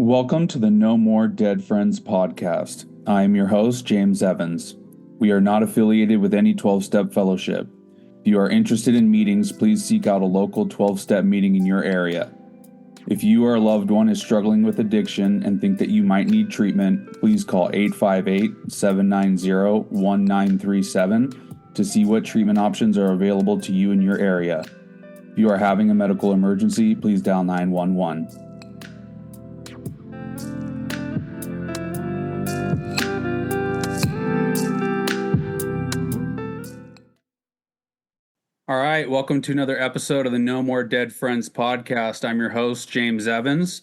Welcome to the No More Dead Friends podcast. I am your host, James Evans. We are not affiliated with any 12-step fellowship. If you are interested in meetings, please seek out a local 12-step meeting in your area. If you or a loved one is struggling with addiction and think that you might need treatment, please call 858-790-1937 to see what treatment options are available to you in your area. If you are having a medical emergency, please dial 911. All right, welcome to another episode of the No More Dead Friends podcast. I'm your host, James Evans.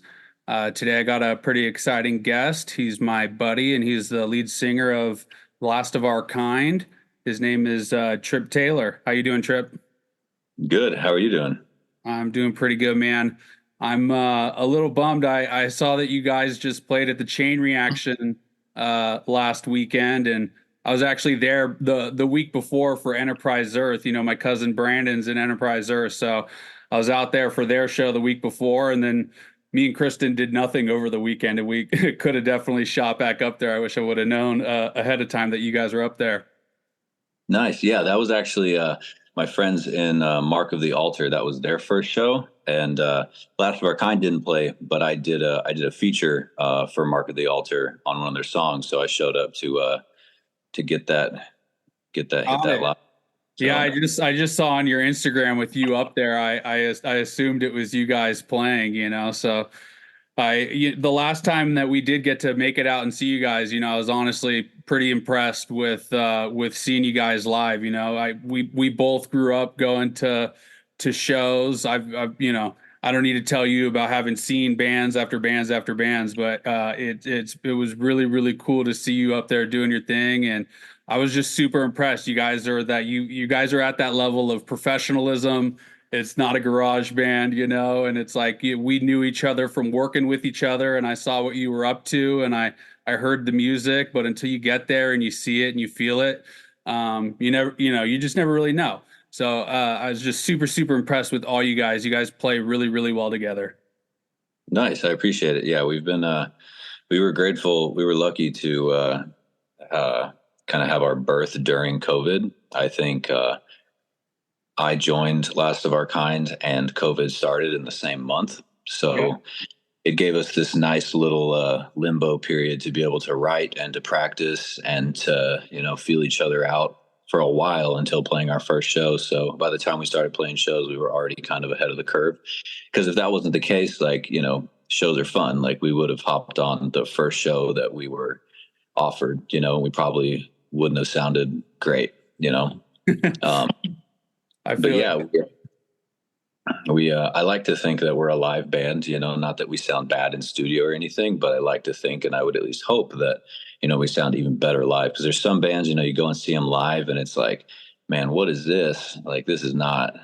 Today I got a pretty exciting guest. He's my buddy, and he's the lead singer of Last of Our Kind. His name is Tripp Taylor. How you doing, Tripp? Good. How are you doing? I'm doing pretty good, man. I'm a little bummed. I saw that you guys just played at the Chain Reaction last weekend, and I was actually there the week before for Enterprise Earth. You know, my cousin Brandon's in Enterprise Earth, so I was out there for their show the week before, and then me and Kristen did nothing over the weekend, and we could have definitely shot back up there. I wish I would have known ahead of time that you guys were up there. Nice. Yeah, that was actually my friends in Mark of the Altar. That was their first show, and Last of Our Kind didn't play, but I did a feature for Mark of the Altar on one of their songs. So I showed up to get that hit that live. So, yeah, I just saw on your Instagram with you up there. I assumed it was you guys playing, you know. So the last time that we did get to make it out and see you guys, you know, I was honestly pretty impressed with seeing you guys live. You know, we both grew up going to shows. I've you know, I don't need to tell you about having seen bands after bands after bands, but it was really, really cool to see you up there doing your thing, and I was just super impressed. You guys are you guys are at that level of professionalism. It's not a garage band, you know, and it's like we knew each other from working with each other, and I saw what you were up to, and I heard the music, but until you get there and you see it and you feel it, you just never really know. So I was just super, super impressed with all you guys. You guys play really, really well together. nice. I appreciate it. Yeah, we were grateful. We were lucky to kind of have our birth during COVID. I think I joined Last of Our Kind and COVID started in the same month. So it gave us this nice little limbo period to be able to write and to practice and to, feel each other out for a while until playing our first show. So by the time we started playing shows, we were already kind of ahead of the curve. Because if that wasn't the case, shows are fun. Like we would have hopped on the first show that we were offered, we probably wouldn't have sounded great, I feel I like to think that we're a live band, not that we sound bad in studio or anything, but I like to think, and I would at least hope that, we sound even better live. Because there's some bands, you go and see them live and it's like, man, what is this? Like, this is not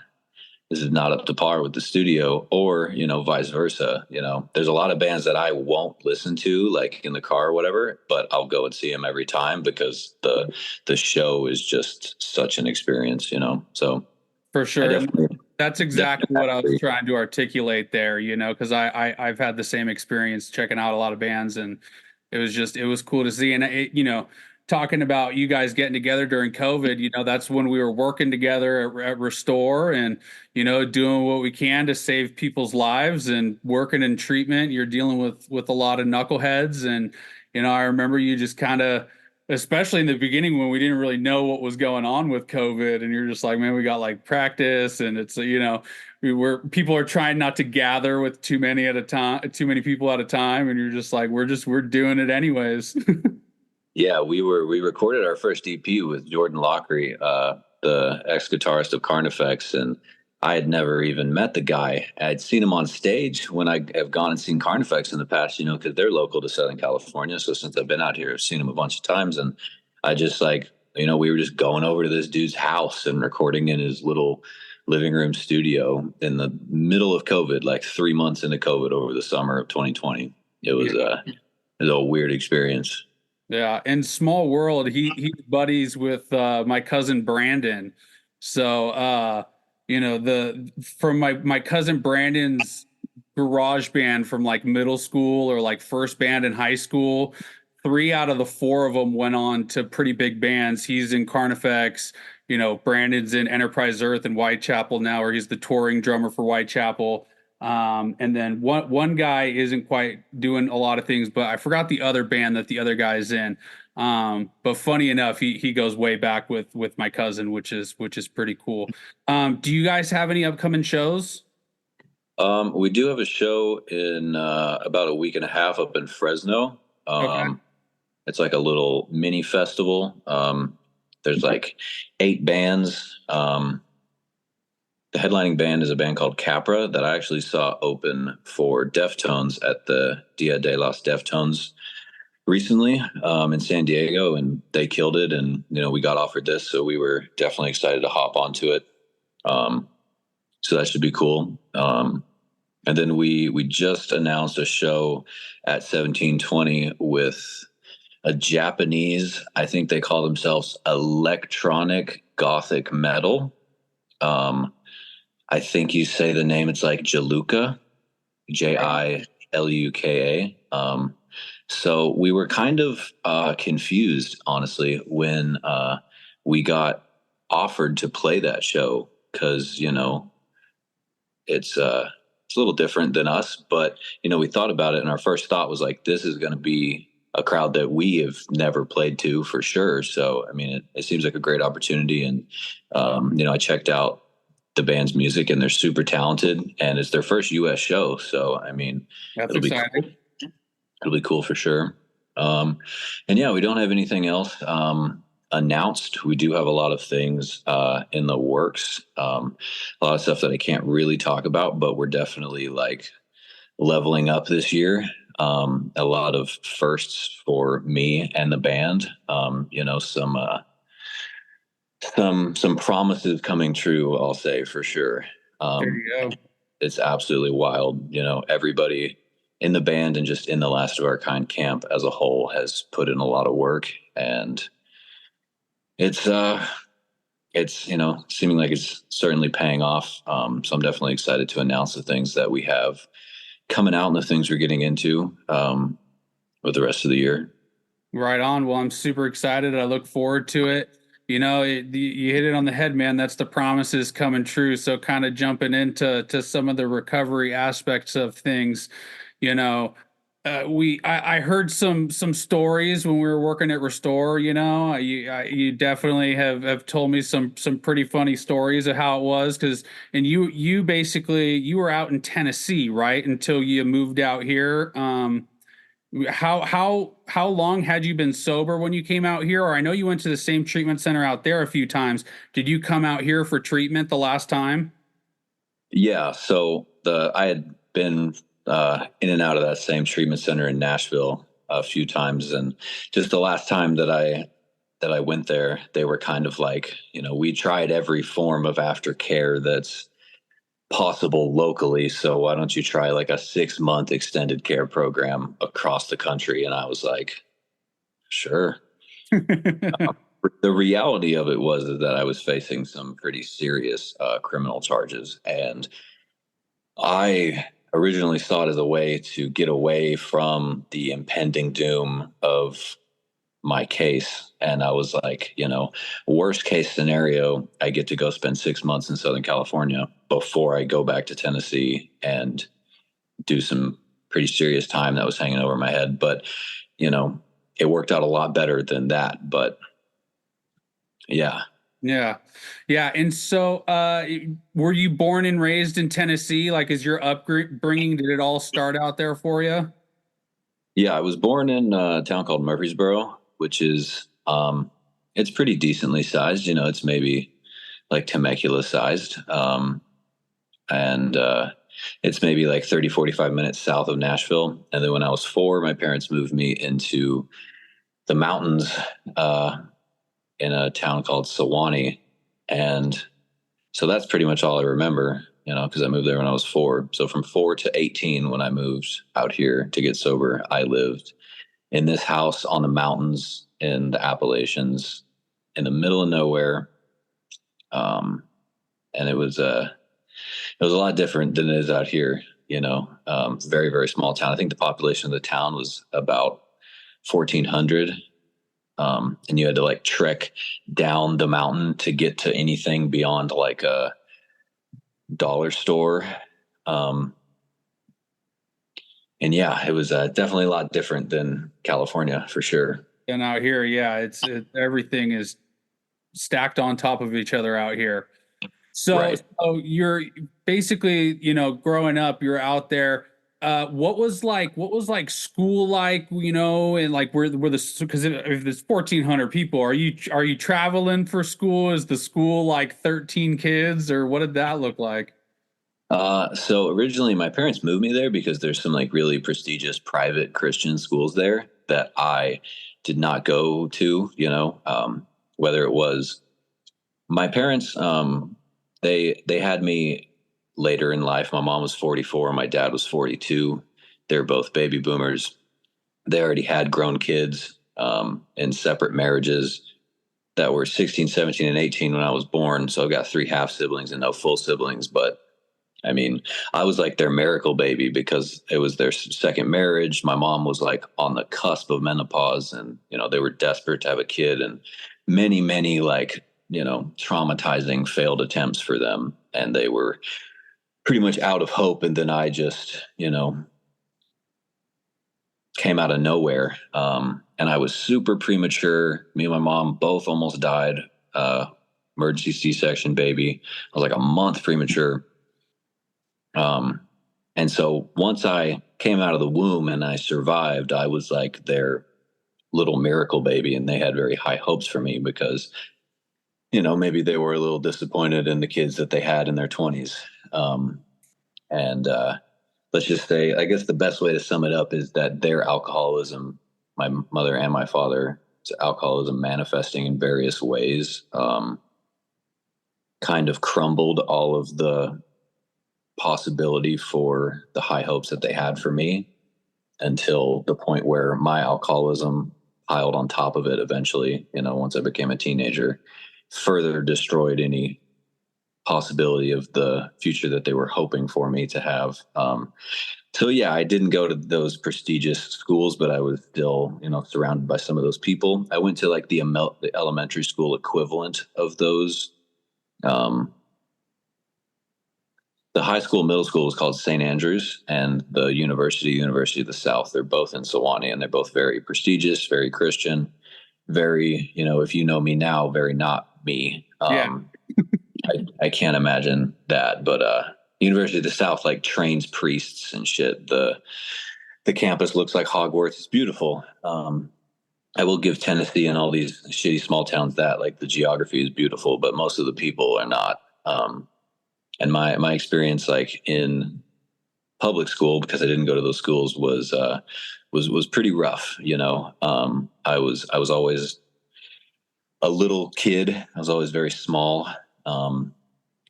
up to par with the studio, or, vice versa. There's a lot of bands that I won't listen to, like in the car or whatever, but I'll go and see them every time because the show is just such an experience, so. For sure. That's exactly what I was trying to articulate there, because I've had the same experience checking out a lot of bands, and it was cool to see. And, talking about you guys getting together during COVID, that's when we were working together at Restore and, doing what we can to save people's lives and working in treatment. You're dealing with a lot of knuckleheads. And, I remember you just kind of, especially in the beginning when we didn't really know what was going on with COVID, and you're just like, man, we got like practice, and it's, people are trying not to gather with too many people at a time. And you're just like, we're doing it anyways. Yeah, we recorded our first EP with Jordan Lockery, the ex-guitarist of Carnifex, and I had never even met the guy. I'd seen him on stage when I have gone and seen Carnifex in the past, because they're local to Southern California. So since I've been out here, I've seen him a bunch of times, and I just we were just going over to this dude's house and recording in his little living room studio in the middle of COVID, like 3 months into COVID over the summer of 2020. It was a weird experience. Yeah, and small world. He's buddies with my cousin Brandon. So from my cousin Brandon's garage band from like middle school or like first band in high school. Three out of the four of them went on to pretty big bands. He's in Carnifex, Brandon's in Enterprise Earth and Whitechapel now, or he's the touring drummer for Whitechapel. And then one guy isn't quite doing a lot of things, but I forgot the other band that the other guy is in. But funny enough, he goes way back with my cousin, which is pretty cool. Do you guys have any upcoming shows? We do have a show in about a week and a half up in Fresno. Okay. It's like a little mini festival. There's like 8 bands. The headlining band is a band called Capra that I actually saw open for Deftones at the Dia de los Deftones recently in San Diego, and they killed it. And we got offered this, so we were definitely excited to hop onto it. So that should be cool. And then we just announced a show at 1720 with a Japanese, I think they call themselves electronic gothic metal. I think you say the name, it's like Jaluka, Jiluka. So we were kind of confused, honestly, when we got offered to play that show, because it's a little different than us, but we thought about it, and our first thought was like, this is going to be a crowd that we have never played to for sure. So I mean, it seems like a great opportunity, and I checked out the band's music, and they're super talented, and it's their first U.S. show. So I mean, That's it'll be exciting. cool. It'll be cool for sure. And yeah, we don't have anything else announced. We do have a lot of things in the works, a lot of stuff that I can't really talk about, but we're definitely like leveling up this year. A lot of firsts for me and the band. Some promises coming true, I'll say for sure. There you go. It's absolutely wild. Everybody in the band and just in the Last of Our Kind camp as a whole has put in a lot of work, and it's seeming like it's certainly paying off. So I'm definitely excited to announce the things that we have coming out and the things we're getting into with the rest of the year. Right on. Well, I'm super excited. I look forward to it. You hit it on the head, man. That's the promises coming true. So kind of jumping into some of the recovery aspects of things, I heard some stories when we were working at Restore. You definitely have told me some pretty funny stories of how it was, and you basically you were out in Tennessee, right, until you moved out here. How long had you been sober when you came out here? Or I know you went to the same treatment center out there a few times. Did you come out here for treatment the last time? Yeah, so I had been in and out of that same treatment center in Nashville a few times, and just the last time that I went there, they were kind of like, we tried every form of aftercare that's possible locally, so why don't you try like a 6-month extended care program across the country? And I was like, sure. The reality of it was that I was facing some pretty serious criminal charges, and I originally saw it as a way to get away from the impending doom of my case. And I was like, worst case scenario, I get to go spend 6 months in Southern California before I go back to Tennessee and do some pretty serious time that was hanging over my head. But, it worked out a lot better than that. But yeah. Yeah. Yeah. And so, were you born and raised in Tennessee? Like, is your upbringing, did it all start out there for you? Yeah, I was born in a town called Murfreesboro, which is it's pretty decently sized. It's maybe like Temecula sized, and it's maybe like 30, 45 minutes south of Nashville. And then when I was 4, my parents moved me into the mountains in a town called Sewanee, and so that's pretty much all I remember. Because I moved there when I was 4. So from 4 to 18, when I moved out here to get sober, I lived in this house on the mountains in the Appalachians in the middle of nowhere. And it was a lot different than it is out here. very, very small town. I think the population of the town was about 1,400. And you had to like trek down the mountain to get to anything beyond like a dollar store. Um, and yeah, it was definitely a lot different than California for sure. And out here, yeah, everything is stacked on top of each other out here. So, Right. so you're basically, growing up, you're out there. What was like school like, and like where the because if there's 1,400 people, are you traveling for school? Is the school like 13 kids, or what did that look like? So originally my parents moved me there because there's some like really prestigious private Christian schools there that I did not go to, whether it was my parents, they had me later in life. My mom was 44, my dad was 42. They're both baby boomers. They already had grown kids, in separate marriages that were 16, 17, and 18 when I was born. So I've got three half siblings and no full siblings, but I mean, I was like their miracle baby because it was their second marriage. My mom was like on the cusp of menopause, and they were desperate to have a kid, and many, many like traumatizing failed attempts for them, and they were pretty much out of hope. And then I just came out of nowhere, and I was super premature. Me and my mom both almost died. Emergency C-section baby. I was like a month premature. And so once I came out of the womb and I survived, I was like their little miracle baby, and they had very high hopes for me because, maybe they were a little disappointed in the kids that they had in their 20s. And let's just say, I guess the best way to sum it up is that their alcoholism, my mother and my father's alcoholism manifesting in various ways, kind of crumbled all of the possibility for the high hopes that they had for me, until the point where my alcoholism piled on top of it eventually, once I became a teenager, further destroyed any possibility of the future that they were hoping for me to have. So yeah, I didn't go to those prestigious schools, but I was still, surrounded by some of those people. I went to like the elementary school equivalent of those. The high school, middle school is called St. Andrews, and the University of the South. They're both in Sewanee, and they're both very prestigious, very Christian, very, if you know me now, very not me. Yeah. I can't imagine that, but University of the South like trains priests and shit. The campus looks like Hogwarts. It's beautiful. I will give Tennessee and all these shitty small towns that, like, the geography is beautiful, but most of the people are not. And my experience, like, in public school, because I didn't go to those schools, was pretty rough. I was always a little kid. I was always very small,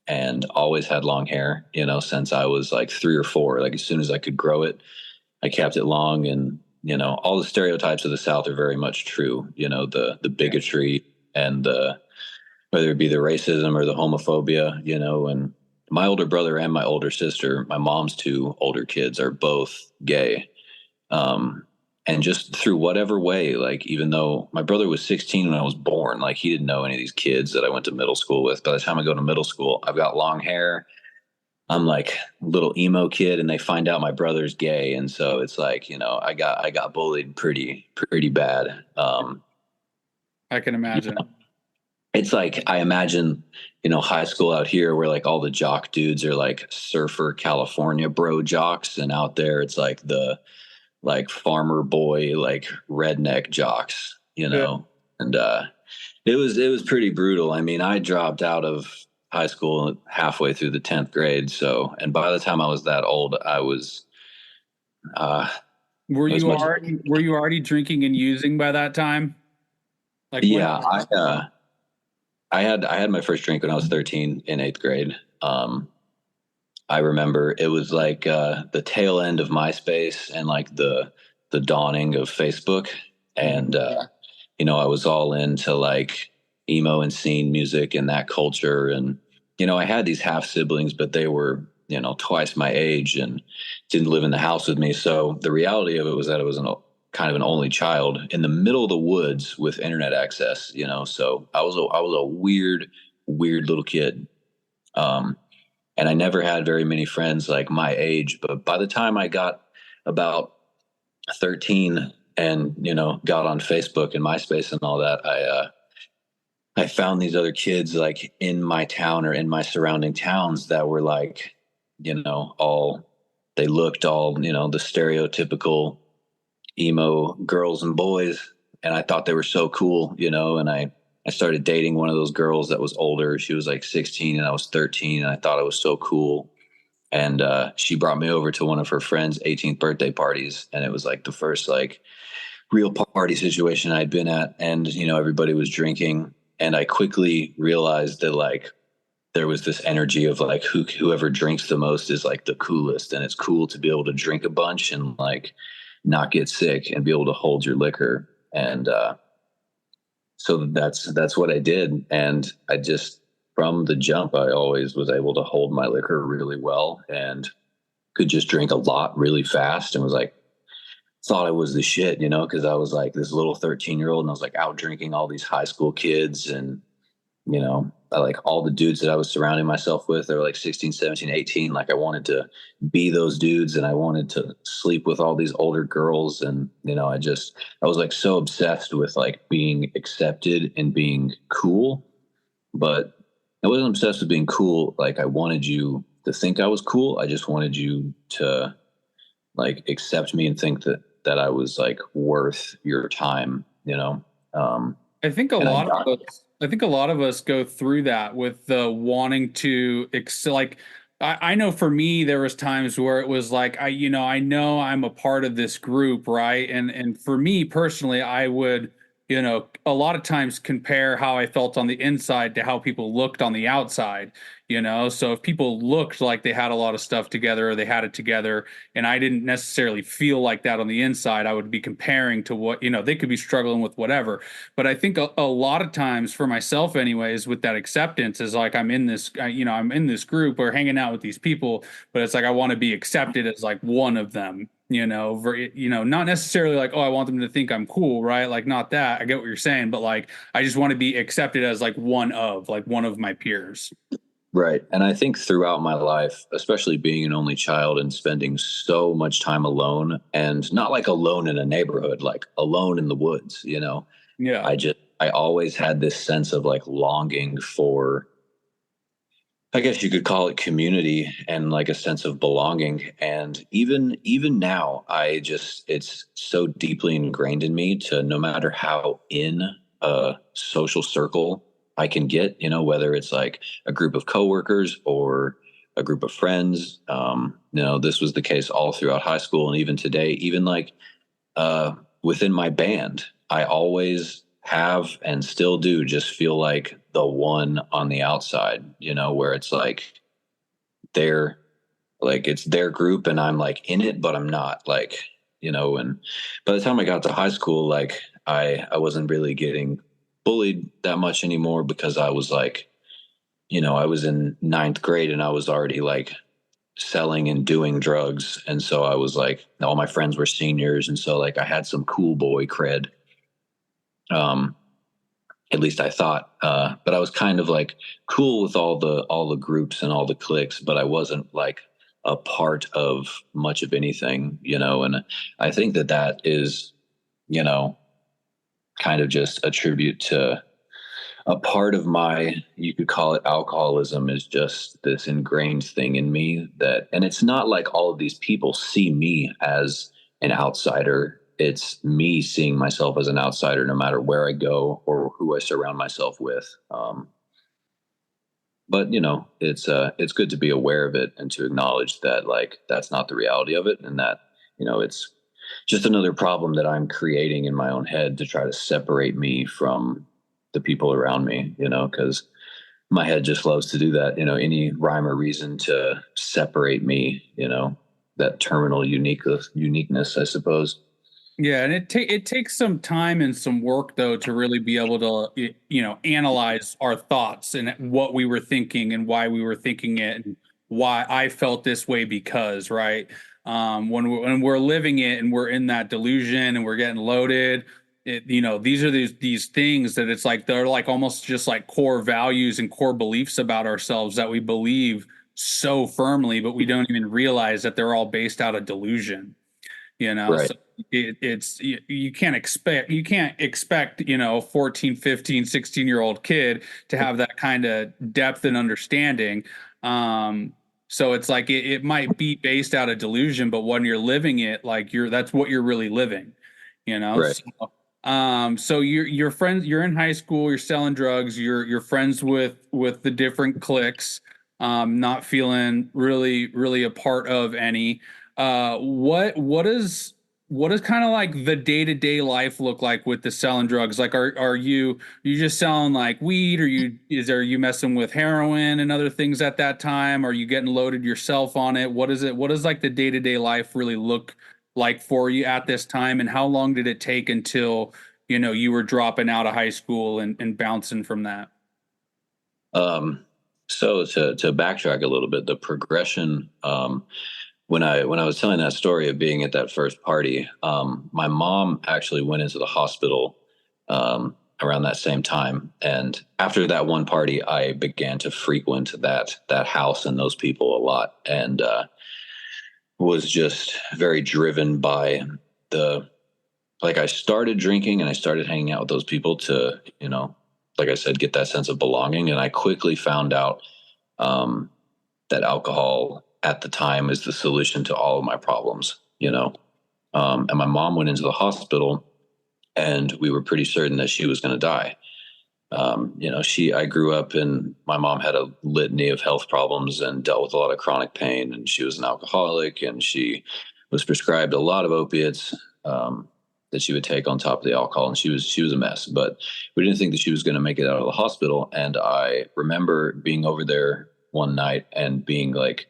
and always had long hair. Since I was like 3 or 4. Like, as soon as I could grow it, I kept it long. And all the stereotypes of the South are very much true. The bigotry and whether it be the racism or the homophobia. And my older brother and my older sister, my mom's two older kids, are both gay. And just through whatever way, like, even though my brother was 16 when I was born, like, he didn't know any of these kids that I went to middle school with. By the time I go to middle school, I've got long hair. I'm like a little emo kid, and they find out my brother's gay. And so it's like, I got bullied pretty bad. I can imagine. It's like, I imagine, high school out here where like all the jock dudes are like surfer California bro jocks, and out there it's like the like farmer boy, like redneck jocks, Yeah. and it was pretty brutal. I mean, I dropped out of high school halfway through the 10th grade. So, and by the time I was that old, I was, Were as you much, already drinking and using by that time? Like, when? yeah, I had my first drink when I was 13 in 8th grade. I remember it was like the tail end of MySpace and like the dawning of Facebook, and I was all into like emo and scene music and that culture, and I had these half siblings, but they were twice my age and didn't live in the house with me. So the reality of it was that I was kind of an only child in the middle of the woods with internet access, so I was a weird little kid. Um, and I never had very many friends like my age, but by the time I got about 13 and, got on Facebook and MySpace and all that, I found these other kids like in my town or in my surrounding towns that were like, all they looked all, the stereotypical emo girls and boys. And I thought they were so cool, and I started dating one of those girls that was older. She was like 16 and I was 13, and I thought it was so cool. And she brought me over to one of her friends' 18th birthday parties, and it was like the first like real party situation I'd been at. And everybody was drinking, and I quickly realized that like there was this energy of like whoever drinks the most is like the coolest, and it's cool to be able to drink a bunch and like not get sick and be able to hold your liquor. And so that's what I did. And I just, from the jump, I always was able to hold my liquor really well and could just drink a lot really fast, and was like, thought I was the shit, because I was like this little 13-year-old, and I was like out drinking all these high school kids. And I like all the dudes that I was surrounding myself with, they were like 16, 17, 18. Like I wanted to be those dudes, and I wanted to sleep with all these older girls. And, I was like so obsessed with like being accepted and being cool, but I wasn't obsessed with being cool. Like I wanted you to think I was cool. I just wanted you to like accept me and think that I was like worth your time. I think a And I lot got of us, I think a lot of us go through that with the wanting to like I know for me there was times where it was like I know I'm a part of this group, right? And for me personally, I would, a lot of times compare how I felt on the inside to how people looked on the outside, so if people looked like they had a lot of stuff together or they had it together, and I didn't necessarily feel like that on the inside, I would be comparing to what, they could be struggling with whatever. But I think a lot of times for myself, anyways, with that acceptance is like I'm in this, I'm in this group or hanging out with these people, but it's like I want to be accepted as like one of them. Not necessarily like, oh, I want them to think I'm cool, right? Like, not that. I get what you're saying, but like, I just want to be accepted as like one of my peers. Right. And I think throughout my life, especially being an only child and spending so much time alone, and not like alone in a neighborhood, like alone in the woods. Yeah. I always had this sense of like longing for, I guess you could call it community and like a sense of belonging. And even now, it's so deeply ingrained in me to, no matter how in a social circle I can get, whether it's like a group of coworkers or a group of friends. This was the case all throughout high school and even today, even like within my band, I always have and still do just feel like the one on the outside, where it's like they're like it's their group and I'm like in it, but I'm not, like, and by the time I got to high school, like I wasn't really getting bullied that much anymore, because I was like, I was in ninth grade and I was already like selling and doing drugs. And so I was like, all my friends were seniors. And so like I had some cool boy cred. Um, at least I thought, but I was kind of like cool with all the groups and all the cliques, but I wasn't like a part of much of anything. And I think that is, you know, kind of just a tribute to a part of my, you could call it alcoholism, is just this ingrained thing in me that, and it's not like all of these people see me as an outsider. It's me seeing myself as an outsider no matter where I go or who I surround myself with. But it's good to be aware of it and to acknowledge that like that's not the reality of it, and that it's just another problem that I'm creating in my own head to try to separate me from the people around me. Because my head just loves to do that. Any rhyme or reason to separate me. That terminal uniqueness, I suppose. Yeah, and it takes some time and some work though to really be able to analyze our thoughts and what we were thinking and why we were thinking it and why I felt this way because, right? When we're living it and we're in that delusion and we're getting loaded, these are these things that it's like they're like almost just like core values and core beliefs about ourselves that we believe so firmly, but we don't even realize that they're all based out of delusion. Right. So it's you can't expect 14, 15, 16-year old kid to have that kind of depth and understanding. So it's like it might be based out of delusion, but when you're living it, like that's what you're really living, Right. so your friends, you're in high school, you're selling drugs, you're friends with the different cliques, not feeling really a part of any. What does kind of like the day-to-day life look like with the selling drugs? Like, are you just selling like weed, or are you messing with heroin and other things at that time? Are you getting loaded yourself on it? What does like the day-to-day life really look like for you at this time? And how long did it take until, you were dropping out of high school and bouncing from that? Um, so to backtrack a little bit, the progression, when I was telling that story of being at that first party, my mom actually went into the hospital around that same time, and after that one party, I began to frequent that house and those people a lot, and was just very driven by the like I started drinking and I started hanging out with those people to, like I said, get that sense of belonging. And I quickly found out um, that alcohol at the time is the solution to all of my problems. And my mom went into the hospital and we were pretty certain that she was going to die. I grew up and my mom had a litany of health problems and dealt with a lot of chronic pain, and she was an alcoholic and she was prescribed a lot of opiates that she would take on top of the alcohol. And she was a mess, but we didn't think that she was going to make it out of the hospital. And I remember being over there one night and being like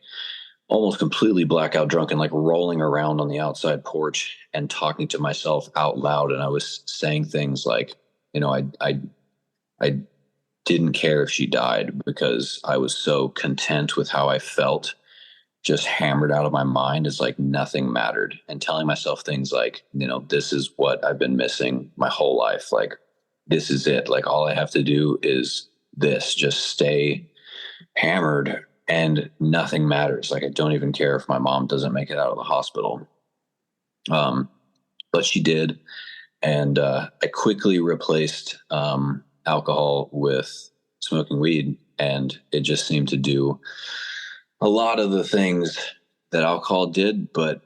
almost completely blackout drunk and like rolling around on the outside porch and talking to myself out loud. And I was saying things like, I didn't care if she died because I was so content with how I felt, just hammered out of my mind. It's like nothing mattered. And telling myself things like, this is what I've been missing my whole life. Like, this is it. Like, all I have to do is this, just stay hammered and nothing matters. Like, I don't even care if my mom doesn't make it out of the hospital. But she did. And I quickly replaced alcohol with smoking weed, and it just seemed to do a lot of the things that alcohol did, but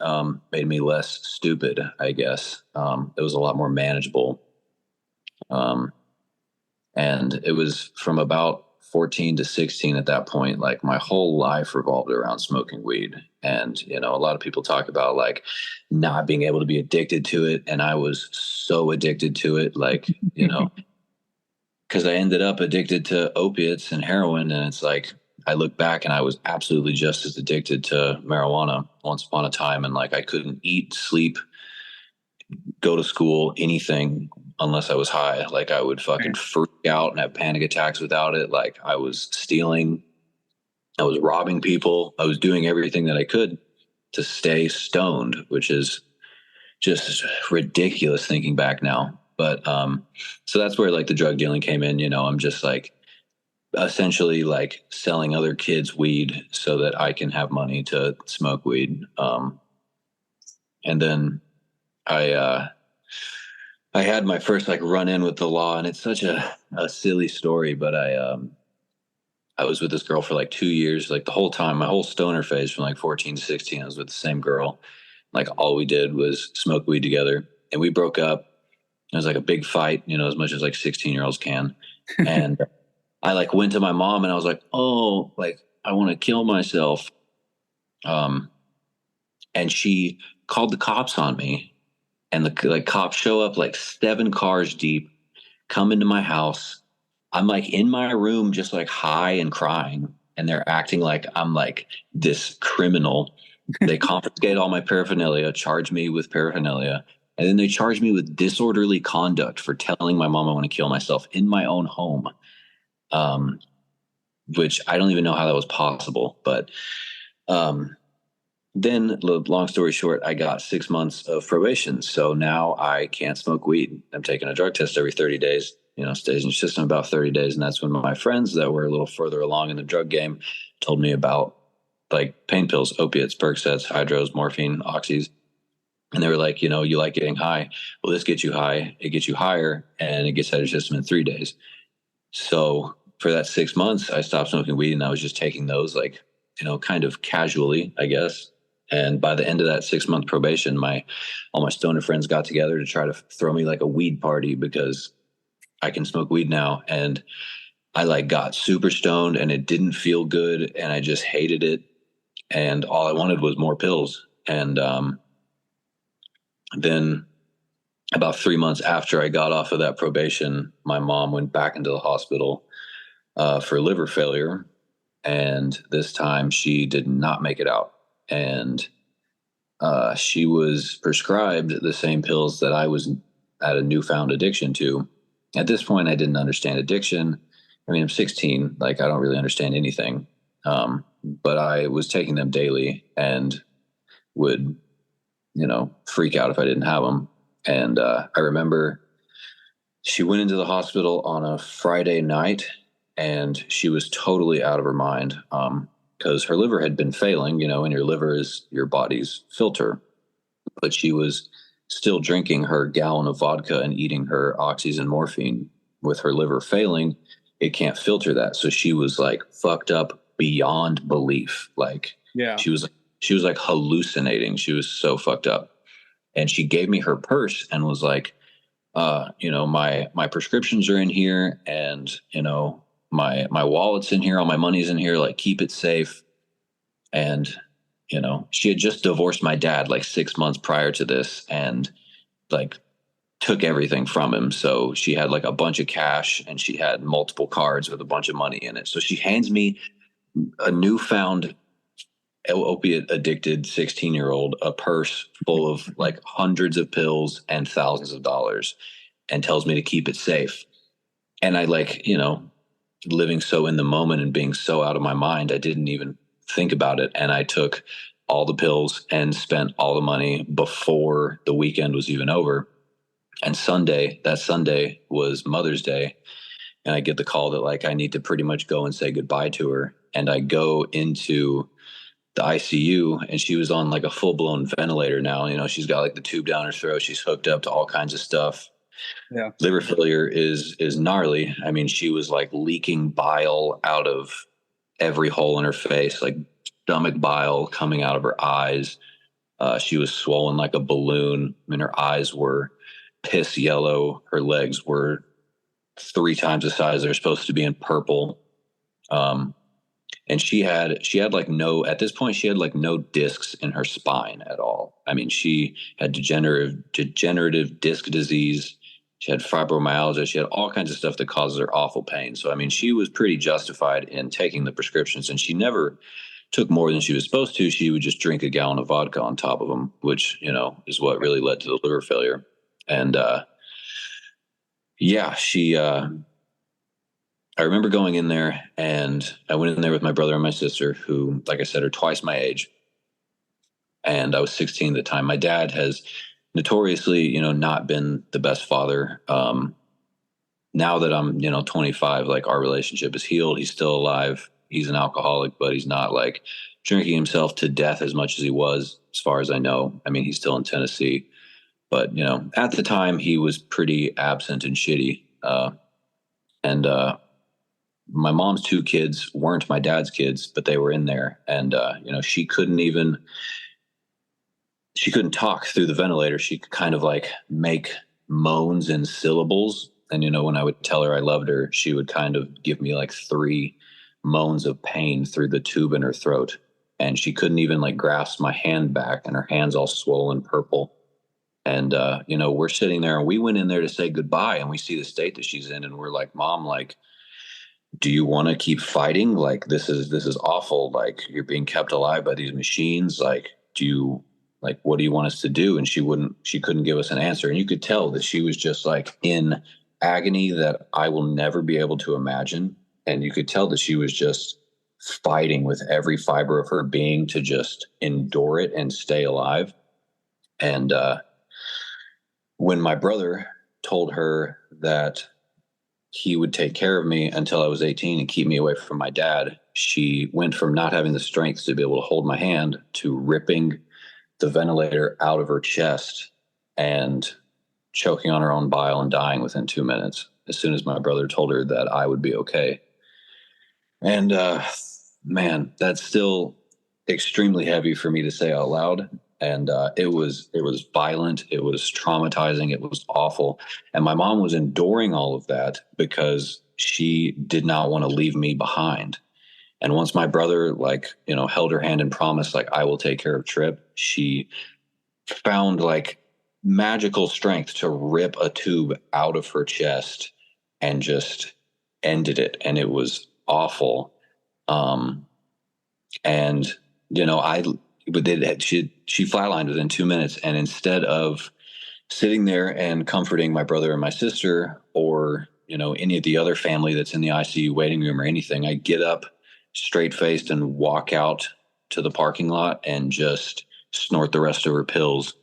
made me less stupid, I guess. It was a lot more manageable. And it was from about 14 to 16 at that point. Like, my whole life revolved around smoking weed. And, a lot of people talk about like not being able to be addicted to it. And I was so addicted to it, like, because I ended up addicted to opiates and heroin. And it's like, I look back and I was absolutely just as addicted to marijuana once upon a time. And like, I couldn't eat, sleep, go to school, anything unless I was high. Like, I would fucking freak out and have panic attacks without it. Like, I was stealing, I was robbing people. I was doing everything that I could to stay stoned, which is just ridiculous thinking back now. But so that's where like the drug dealing came in. I'm just like essentially like selling other kids weed so that I can have money to smoke weed. And then I had my first like run in with the law, and it's such a silly story, but I was with this girl for like 2 years, like the whole time, my whole stoner phase from like 14 to 16, I was with the same girl. Like, all we did was smoke weed together, and we broke up. It was like a big fight, as much as like 16-year-olds can. And I like went to my mom and I was like, oh, like, I want to kill myself. And she called the cops on me, and the like cops show up like 7 cars deep, come into my house. I'm like in my room, just like high and crying, and they're acting like I'm like this criminal. They confiscate all my paraphernalia, charge me with paraphernalia, and then they charge me with disorderly conduct for telling my mom I want to kill myself in my own home. which I don't even know how that was possible. But um, then, long story short, I got 6 months of probation. So now I can't smoke weed. I'm taking a drug test every 30 days, stays in your system about 30 days. And that's when my friends that were a little further along in the drug game told me about like pain pills, opiates, Percocets, hydros, morphine, oxys. And they were like, you like getting high. Well, this gets you high. It gets you higher and it gets out of your system in 3 days. So for that 6 months, I stopped smoking weed and I was just taking those like, kind of casually, I guess. And by the end of that 6 month probation, all my stoner friends got together to try to throw me like a weed party because I can smoke weed now. And I like got super stoned and it didn't feel good and I just hated it. And all I wanted was more pills. And then about 3 months after I got off of that probation, my mom went back into the hospital for liver failure. And this time she did not make it out. And she was prescribed the same pills that I was at a newfound addiction to. At this point, I didn't understand addiction. I mean, I'm 16, like I don't really understand anything. But I was taking them daily and would, freak out if I didn't have them. And I remember she went into the hospital on a Friday night and she was totally out of her mind because her liver had been failing, and your liver is your body's filter. But she was still drinking her gallon of vodka and eating her oxys and morphine. With her liver failing, it can't filter that. So she was like fucked up beyond belief. Like Yeah. she was like hallucinating. She was so fucked up. And she gave me her purse and was like, my prescriptions are in here and, my wallet's in here, all my money's in here, like keep it safe. And, she had just divorced my dad like 6 months prior to this and like took everything from him. So she had like a bunch of cash and she had multiple cards with a bunch of money in it. So she hands me a newfound opiate addicted 16-year-old a purse full of like hundreds of pills and thousands of dollars and tells me to keep it safe. And I like, living so in the moment and being so out of my mind, I didn't even think about it. And I took all the pills and spent all the money before the weekend was even over. And that Sunday was Mother's Day. And I get the call that like I need to pretty much go and say goodbye to her. And I go into the ICU and she was on like a full blown ventilator now. She's got like the tube down her throat. She's hooked up to all kinds of stuff. Yeah. Liver failure is gnarly. I mean, she was like leaking bile out of every hole in her face, like stomach bile coming out of her eyes. She was swollen like a balloon. I mean, her eyes were piss yellow. Her legs were 3 times the size they're supposed to be in purple. And she had like at this point, she had like no discs in her spine at all. I mean, she had degenerative disc disease. She had fibromyalgia. She had all kinds of stuff that causes her awful pain. So, I mean, she was pretty justified in taking the prescriptions and she never took more than she was supposed to. She would just drink a gallon of vodka on top of them, which, is what really led to the liver failure. And, I remember going in there and I went in there with my brother and my sister who, like I said, are twice my age. And I was 16 at the time. My dad has notoriously, not been the best father. Now that I'm, 25, like our relationship is healed. He's still alive. He's an alcoholic, but he's not like drinking himself to death as much as he was, as far as I know. I mean, he's still in Tennessee, but at the time he was pretty absent and shitty. And my mom's 2 kids weren't my dad's kids, but they were in there. And, she couldn't talk through the ventilator. She could kind of like make moans and syllables. And, when I would tell her I loved her, she would kind of give me like 3 moans of pain through the tube in her throat. And she couldn't even like grasp my hand back and her hand's all swollen purple. And, we're sitting there and we went in there to say goodbye and we see the state that she's in. And we're like, Mom, like, do you want to keep fighting? Like, this is awful. Like, you're being kept alive by these machines. Like, what do you want us to do? And she couldn't give us an answer. And you could tell that she was just like in agony that I will never be able to imagine. And you could tell that she was just fighting with every fiber of her being to just endure it and stay alive. And when my brother told her that he would take care of me until I was 18 and keep me away from my dad, she went from not having the strength to be able to hold my hand to ripping the ventilator out of her chest and choking on her own bile and dying within 2 minutes as soon as my brother told her that I would be okay. And man, that's still extremely heavy for me to say out loud. And it was violent, it was traumatizing, it was awful. And my mom was enduring all of that because she did not want to leave me behind. And once my brother, like, held her hand and promised, like, I will take care of Tripp, she found like magical strength to rip a tube out of her chest and just ended it. And it was awful. And I but she flatlined within 2 minutes. And instead of sitting there and comforting my brother and my sister, or any of the other family that's in the ICU waiting room or anything, I get up straight faced and walk out to the parking lot and just snort the rest of her pills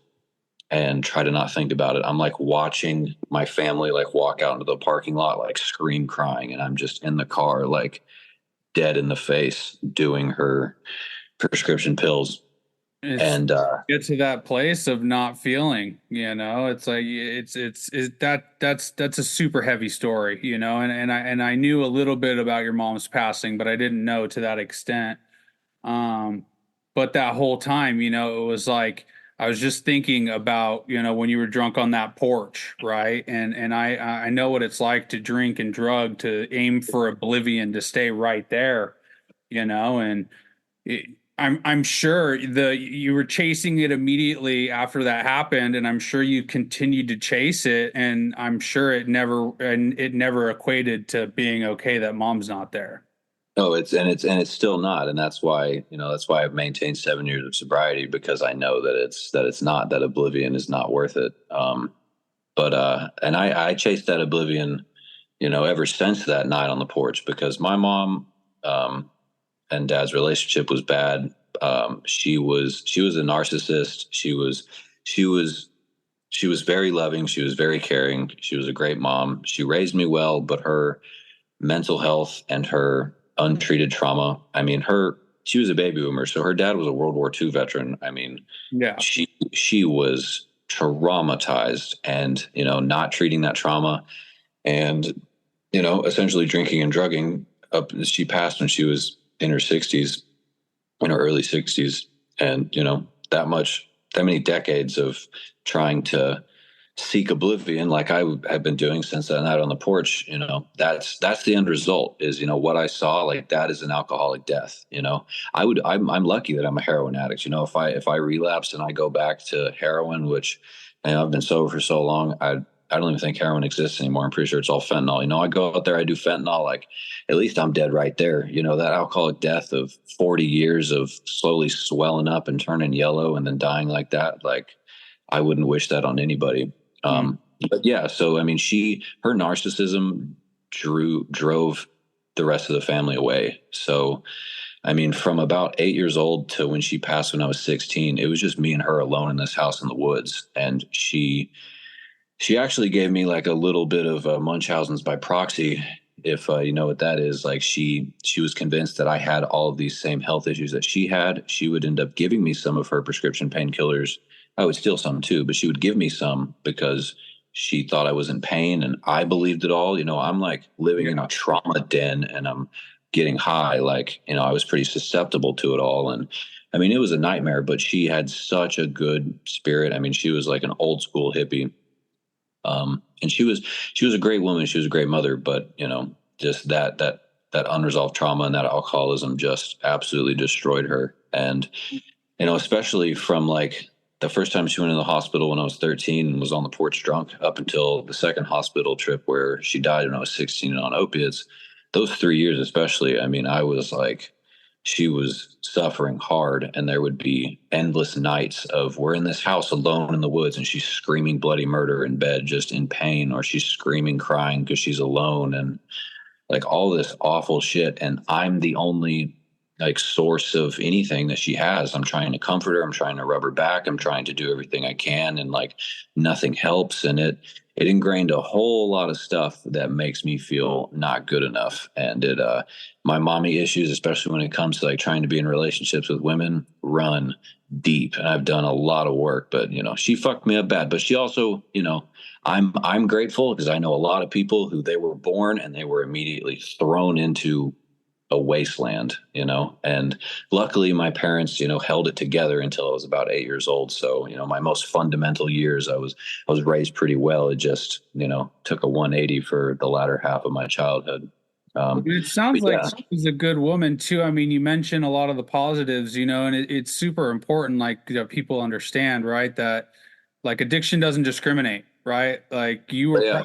and try to not think about it. I'm like watching my family like walk out into the parking lot, like scream crying, and I'm just in the car like dead in the face doing her prescription pills. It's And get to that place of not feeling, it's like that's a super heavy story, and I knew a little bit about your mom's passing, but I didn't know to that extent. But that whole time, it was like I was just thinking about, when you were drunk on that porch, right? And I know what it's like to drink and drug, to aim for oblivion, to stay right there, and it, I'm sure you were chasing it immediately after that happened, and I'm sure you continued to chase it, and I'm sure it never equated to being okay that mom's not there. no, it's still not, and that's why I've maintained 7 years of sobriety, because I know that it's not, that oblivion is not worth it. But and I chased that oblivion, ever since that night on the porch, because my mom and dad's relationship was bad. She was a narcissist. She was very loving. She was very caring. She was a great mom. She raised me well, but her mental health and her untreated trauma. I mean, she was a baby boomer, so her dad was a World War II veteran. I mean, Yeah. she was traumatized, and not treating that trauma, and essentially drinking and drugging up. She passed when she was in her 60s, in her early 60s, and that many decades of trying to seek oblivion, like I have been doing since that night on the porch. That's the end result, is what I saw, like, that is an alcoholic death. I'm lucky that I'm a heroin addict. If I relapse and I go back to heroin, which, I've been sober for so long, I don't even think heroin exists anymore. I'm pretty sure it's all fentanyl. I go out there, I do fentanyl, like, at least I'm dead right there. That alcoholic death of 40 years of slowly swelling up and turning yellow and then dying like that, like, I wouldn't wish that on anybody. But yeah, so I mean, her narcissism drove the rest of the family away. So I mean, from about 8 years old to when she passed when I was 16, it was just me and her alone in this house in the woods. And she actually gave me like a little bit of Munchausen's by proxy, if you know what that is. Like, she was convinced that I had all of these same health issues that she had. She would end up giving me some of her prescription painkillers. I would steal some too, but she would give me some because she thought I was in pain, and I believed it all. I'm like living in a trauma den, and I'm getting high. Like, I was pretty susceptible to it all. And I mean, it was a nightmare, but she had such a good spirit. I mean, she was like an old school hippie. And she was a great woman. She was a great mother, but just that unresolved trauma and that alcoholism just absolutely destroyed her. And, especially from like the first time she went in the hospital when I was 13 and was on the porch drunk, up until the second hospital trip where she died when I was 16 and on opiates, those 3 years, especially, I mean, I was like, she was suffering hard, and there would be endless nights of, we're in this house alone in the woods, and she's screaming bloody murder in bed, just in pain, or she's screaming, crying because she's alone. And like all this awful shit, and I'm the only like source of anything that she has. I'm trying to comfort her, I'm trying to rub her back, I'm trying to do everything I can, and like nothing helps. And it ingrained a whole lot of stuff that makes me feel not good enough. And my mommy issues, especially when it comes to like trying to be in relationships with women, run deep. And I've done a lot of work, but she fucked me up bad. But she also, I'm grateful because I know a lot of people who they were born and they were immediately thrown into a wasteland, and luckily my parents, held it together until I was about 8 years old. So, my most fundamental years, I was raised pretty well. It just, took a 180 for the latter half of my childhood. It sounds But like yeah, she's a good woman too. I mean, you mentioned a lot of the positives, and it's super important, like, people understand, right? That like addiction doesn't discriminate, right? Like yeah,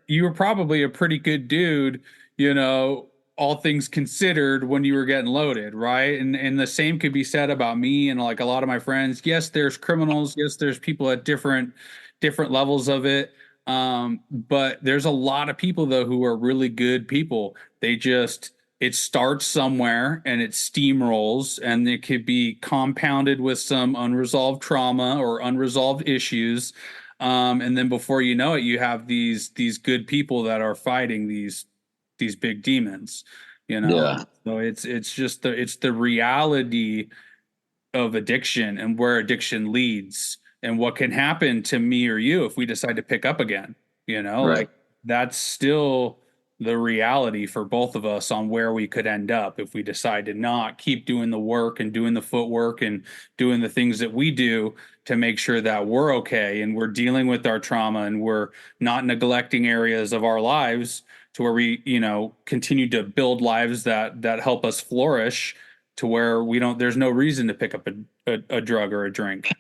you were probably a pretty good dude, you know, all things considered when you were getting loaded, right? And the same could be said about me and like a lot of my friends. Yes, there's criminals, yes, there's people at different levels of it. But there's a lot of people though who are really good people. It starts somewhere and it steamrolls, and it could be compounded with some unresolved trauma or unresolved issues. And then before you know it, you have these good people that are fighting these big demons, you know. yeah, So it's the reality of addiction and where addiction leads and what can happen to me or you if we decide to pick up again, right. like that's still the reality for both of us on where we could end up if we decide to not keep doing the work and doing the footwork and doing the things that we do to make sure that we're okay and we're dealing with our trauma and we're not neglecting areas of our lives to where we, continue to build lives that help us flourish to where we don't there's no reason to pick up a drug or a drink.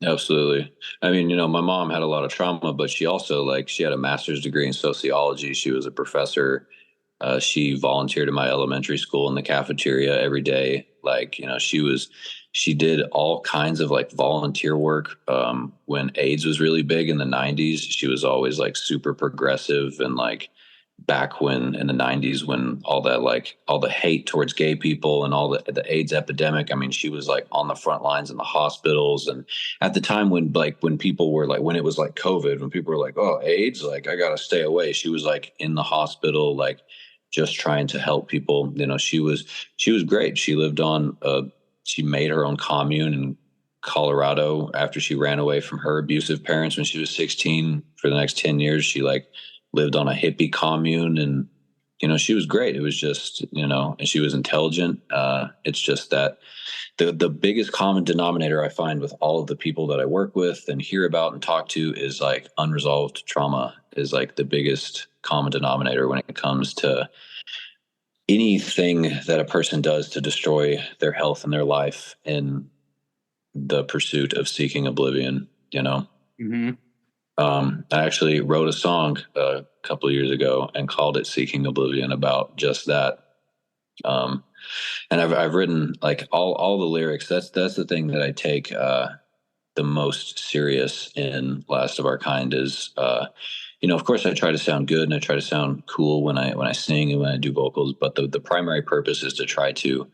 Absolutely. I mean, my mom had a lot of trauma, but she also she had a master's degree in sociology. She was a professor. She volunteered in my elementary school in the cafeteria every day. She did all kinds of like volunteer work. When AIDS was really big in the 90s, she was always like super progressive and like back when in the 90s when all the hate towards gay people and all the AIDS epidemic. I mean, she was like on the front lines in the hospitals. And at the time when people were like, when it was like COVID, when people were like, oh, AIDS, like I gotta stay away, she was like in the hospital, like just trying to help people. She was great. She lived on she made her own commune in Colorado after she ran away from her abusive parents when she was 16. For the next 10 years she like lived on a hippie commune. And she was great. It was just, and she was intelligent. It's just that the biggest common denominator I find with all of the people that I work with and hear about and talk to is like unresolved trauma is like the biggest common denominator when it comes to anything that a person does to destroy their health and their life in the pursuit of seeking oblivion. Mm-hmm. I actually wrote a song a couple of years ago and called it "Seeking Oblivion" about just that. And I've written like all the lyrics. That's the thing that I take the most serious in Last of Our Kind is, of course I try to sound good and I try to sound cool when I sing and when I do vocals, but the primary purpose is to try to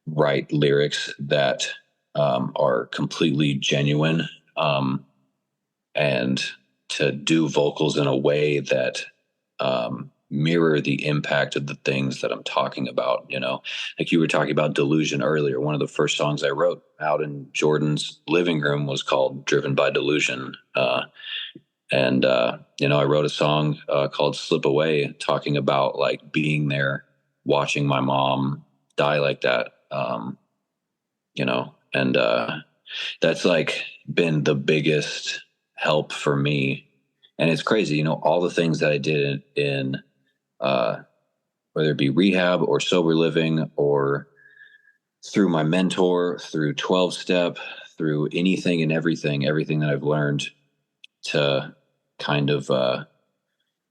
write lyrics that are completely genuine. And to do vocals in a way that mirror the impact of the things that I'm talking about. Like you were talking about delusion earlier. One of the first songs I wrote out in Jordan's living room was called "Driven by Delusion." And I wrote a song called "Slip Away," talking about like being there, watching my mom die like that. And that's like been the biggest help for me. And it's crazy, all the things that I did in whether it be rehab or sober living or through my mentor, through 12 step, through anything and everything that I've learned to kind of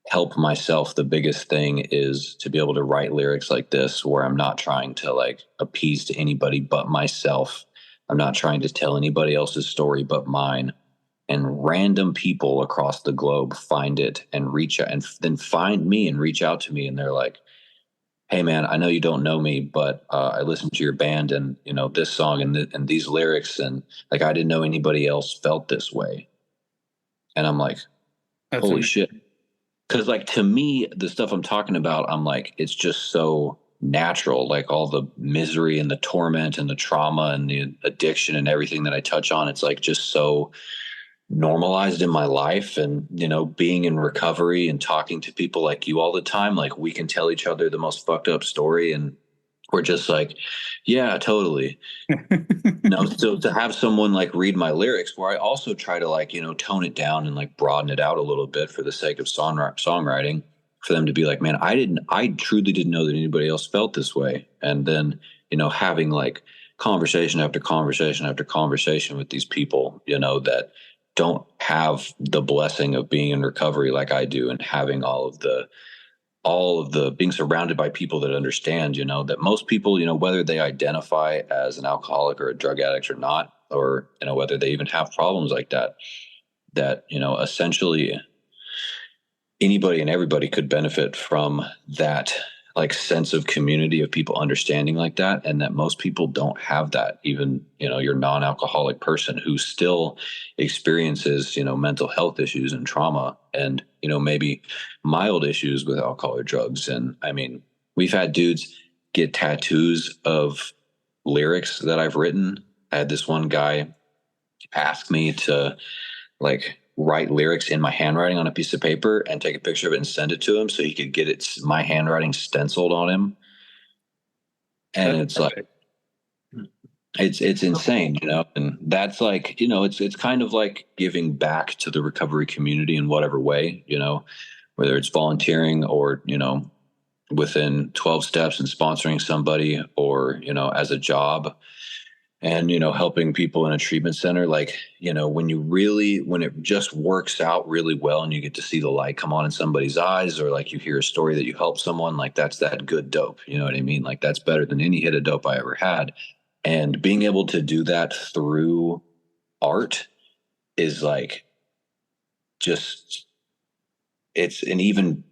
help myself. The biggest thing is to be able to write lyrics like this, where I'm not trying to like appease to anybody but myself. I'm not trying to tell anybody else's story but mine. and random people across the globe find it and reach out and then find me and reach out to me, and they're like, hey man, I know you don't know me, but I listened to your band and this song and these lyrics, and like I didn't know anybody else felt this way. And I'm like, That's holy amazing. shit. Because like to me, the stuff I'm talking about, I'm like, it's just so natural. Like all the misery and the torment and the trauma and the addiction and everything that I touch on, it's like just so normalized in my life. And being in recovery and talking to people like you all the time, like we can tell each other the most fucked up story, and we're just like, yeah, totally. So to have someone like read my lyrics, where I also try to like tone it down and like broaden it out a little bit for the sake of songwriting, for them to be like, man, I truly didn't know that anybody else felt this way. And then having like conversation after conversation after conversation with these people that don't have the blessing of being in recovery like I do, and having all of the being surrounded by people that understand, that most people, whether they identify as an alcoholic or a drug addict or not, or, whether they even have problems like that, essentially anybody and everybody could benefit from that like sense of community of people understanding like that. And that most people don't have that. Even your non-alcoholic person who still experiences mental health issues and trauma, and maybe mild issues with alcohol or drugs. And I mean, we've had dudes get tattoos of lyrics that I've written. I had this one guy ask me to like write lyrics in my handwriting on a piece of paper and take a picture of it and send it to him so he could get my handwriting stenciled on him. And That's it's like, it's insane, and that's like, it's kind of like giving back to the recovery community in whatever way, whether it's volunteering or, within 12 steps and sponsoring somebody, or, as a job, and helping people in a treatment center. Like when it just works out really well and you get to see the light come on in somebody's eyes, or like you hear a story that you helped someone, like that's that good dope, you know what I mean? Like that's better than any hit of dope I ever had. And being able to do that through art is like just, it's an even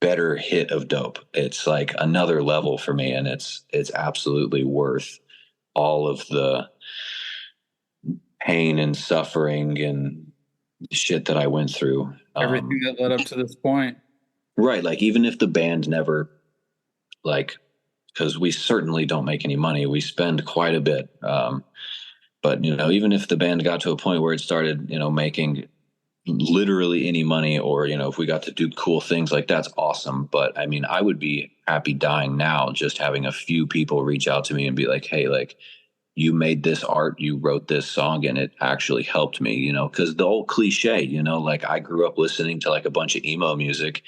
better hit of dope. It's like another level for me, and it's absolutely worth all of the pain and suffering and shit that I went through. everything that led up to this point. Right. Like even if the band never, like, because we certainly don't make any money, we spend quite a bit. But even if the band got to a point where it started, making literally any money, or if we got to do cool things, like that's awesome. But I mean, I would be happy dying now just having a few people reach out to me and be like, hey, like, you made this art, you wrote this song, and it actually helped me, because the old cliche, like I grew up listening to like a bunch of emo music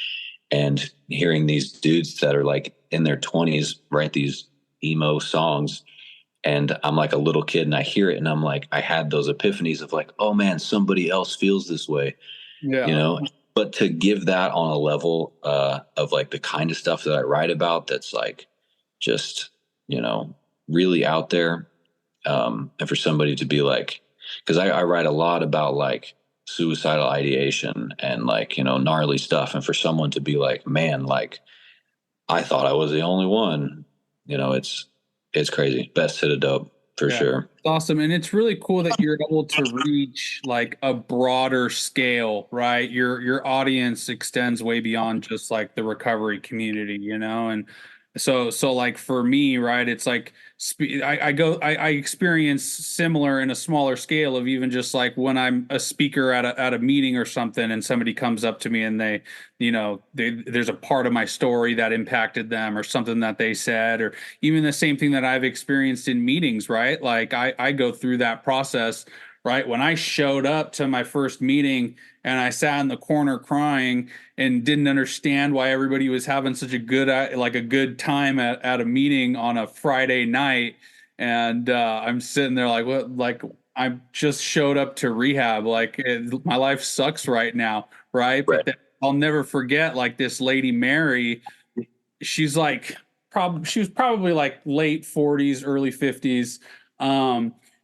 and hearing these dudes that are like in their 20s write these emo songs. And I'm like a little kid and I hear it and I'm like, I had those epiphanies of like, oh man, somebody else feels this way, Yeah. But to give that on a level of like the kind of stuff that I write about, that's like just, really out there. And for somebody to be like, because I write a lot about like suicidal ideation and like, gnarly stuff. And for someone to be like, man, like I thought I was the only one, it's crazy. Best hit of dope for Yeah. sure. It's awesome. And it's really cool that you're able to reach like a broader scale, right? Your audience extends way beyond just like the recovery community, and so like for me, right, it's like I experience similar in a smaller scale of even just like when I'm a speaker at a meeting or something, and somebody comes up to me and there's a part of my story that impacted them, or something that they said, or even the same thing that I've experienced in meetings, right? Like I go through that process, right? When I showed up to my first meeting and I sat in the corner crying and didn't understand why everybody was having such a good time at a meeting on a Friday night. And I'm sitting there like, what, like I just showed up to rehab. Like my life sucks right now. Right. Right. But then I'll never forget like this lady, Mary, she's like, she was probably like late 40s, early 50s.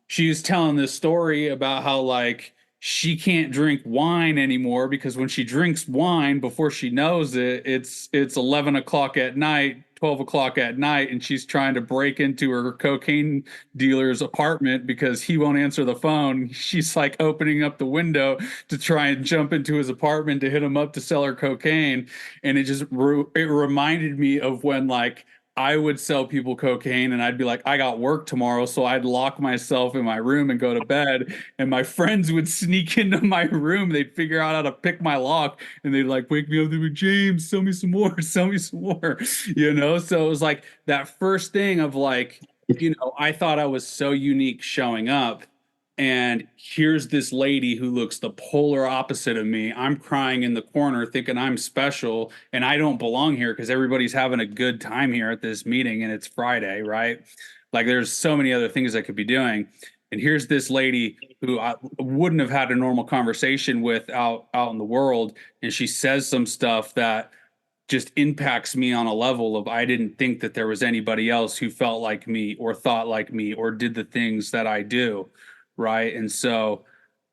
She was telling this story about how like she can't drink wine anymore because when she drinks wine, before she knows it, it's 11 o'clock at night, 12 o'clock at night, and she's trying to break into her cocaine dealer's apartment because he won't answer the phone. She's like opening up the window to try and jump into his apartment to hit him up to sell her cocaine. And it reminded me of when like I would sell people cocaine and I'd be like, I got work tomorrow. So I'd lock myself in my room and go to bed. And my friends would sneak into my room. They'd figure out how to pick my lock and they'd like wake me up. They'd be, James, sell me some more, sell me some more, you know? So it was like that first thing of like, you know, I thought I was so unique showing up. And here's this lady who looks the polar opposite of me. I'm crying in the corner thinking I'm special and I don't belong here because everybody's having a good time here at this meeting and it's Friday, right? Like there's so many other things I could be doing. And here's this lady who I wouldn't have had a normal conversation with out in the world. And she says some stuff that just impacts me on a level of I didn't think that there was anybody else who felt like me or thought like me or did the things that I do, right? And so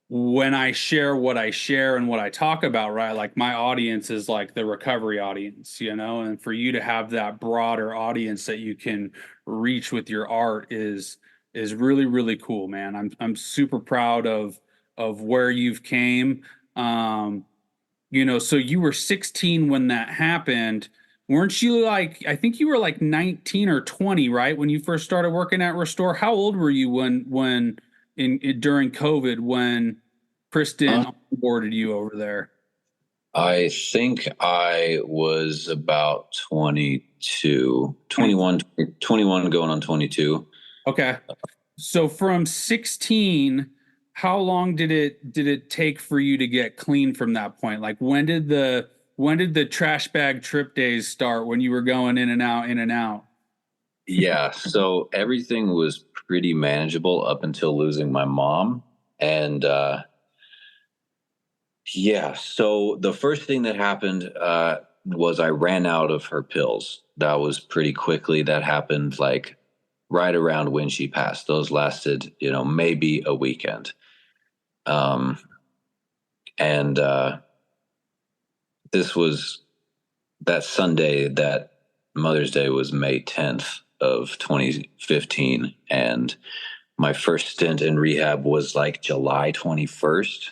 when I share what I share and what I talk about, right, like my audience is like the recovery audience, you know, and for you to have that broader audience that you can reach with your art is really really cool, man. I'm super proud of where you've came. You know, so you were 16 when that happened. Weren't you like, I think you were like 19 or 20, right? When you first started working at Restore. How old were you when during COVID when Kristen onboarded you over there? I think I was about 22, 21, 21 going on 22. Okay. So from 16, how long did it take for you to get clean from that point? Like when did the trash bag trip days start when you were going in and out, in and out? Yeah, so everything was pretty manageable up until losing my mom. And yeah, so the first thing that happened was I ran out of her pills. That was pretty quickly. That happened like right around when she passed. Those lasted, maybe a weekend. Um, and this was that Sunday, that Mother's Day was May 10th of 2015. And my first stint in rehab was like July 21st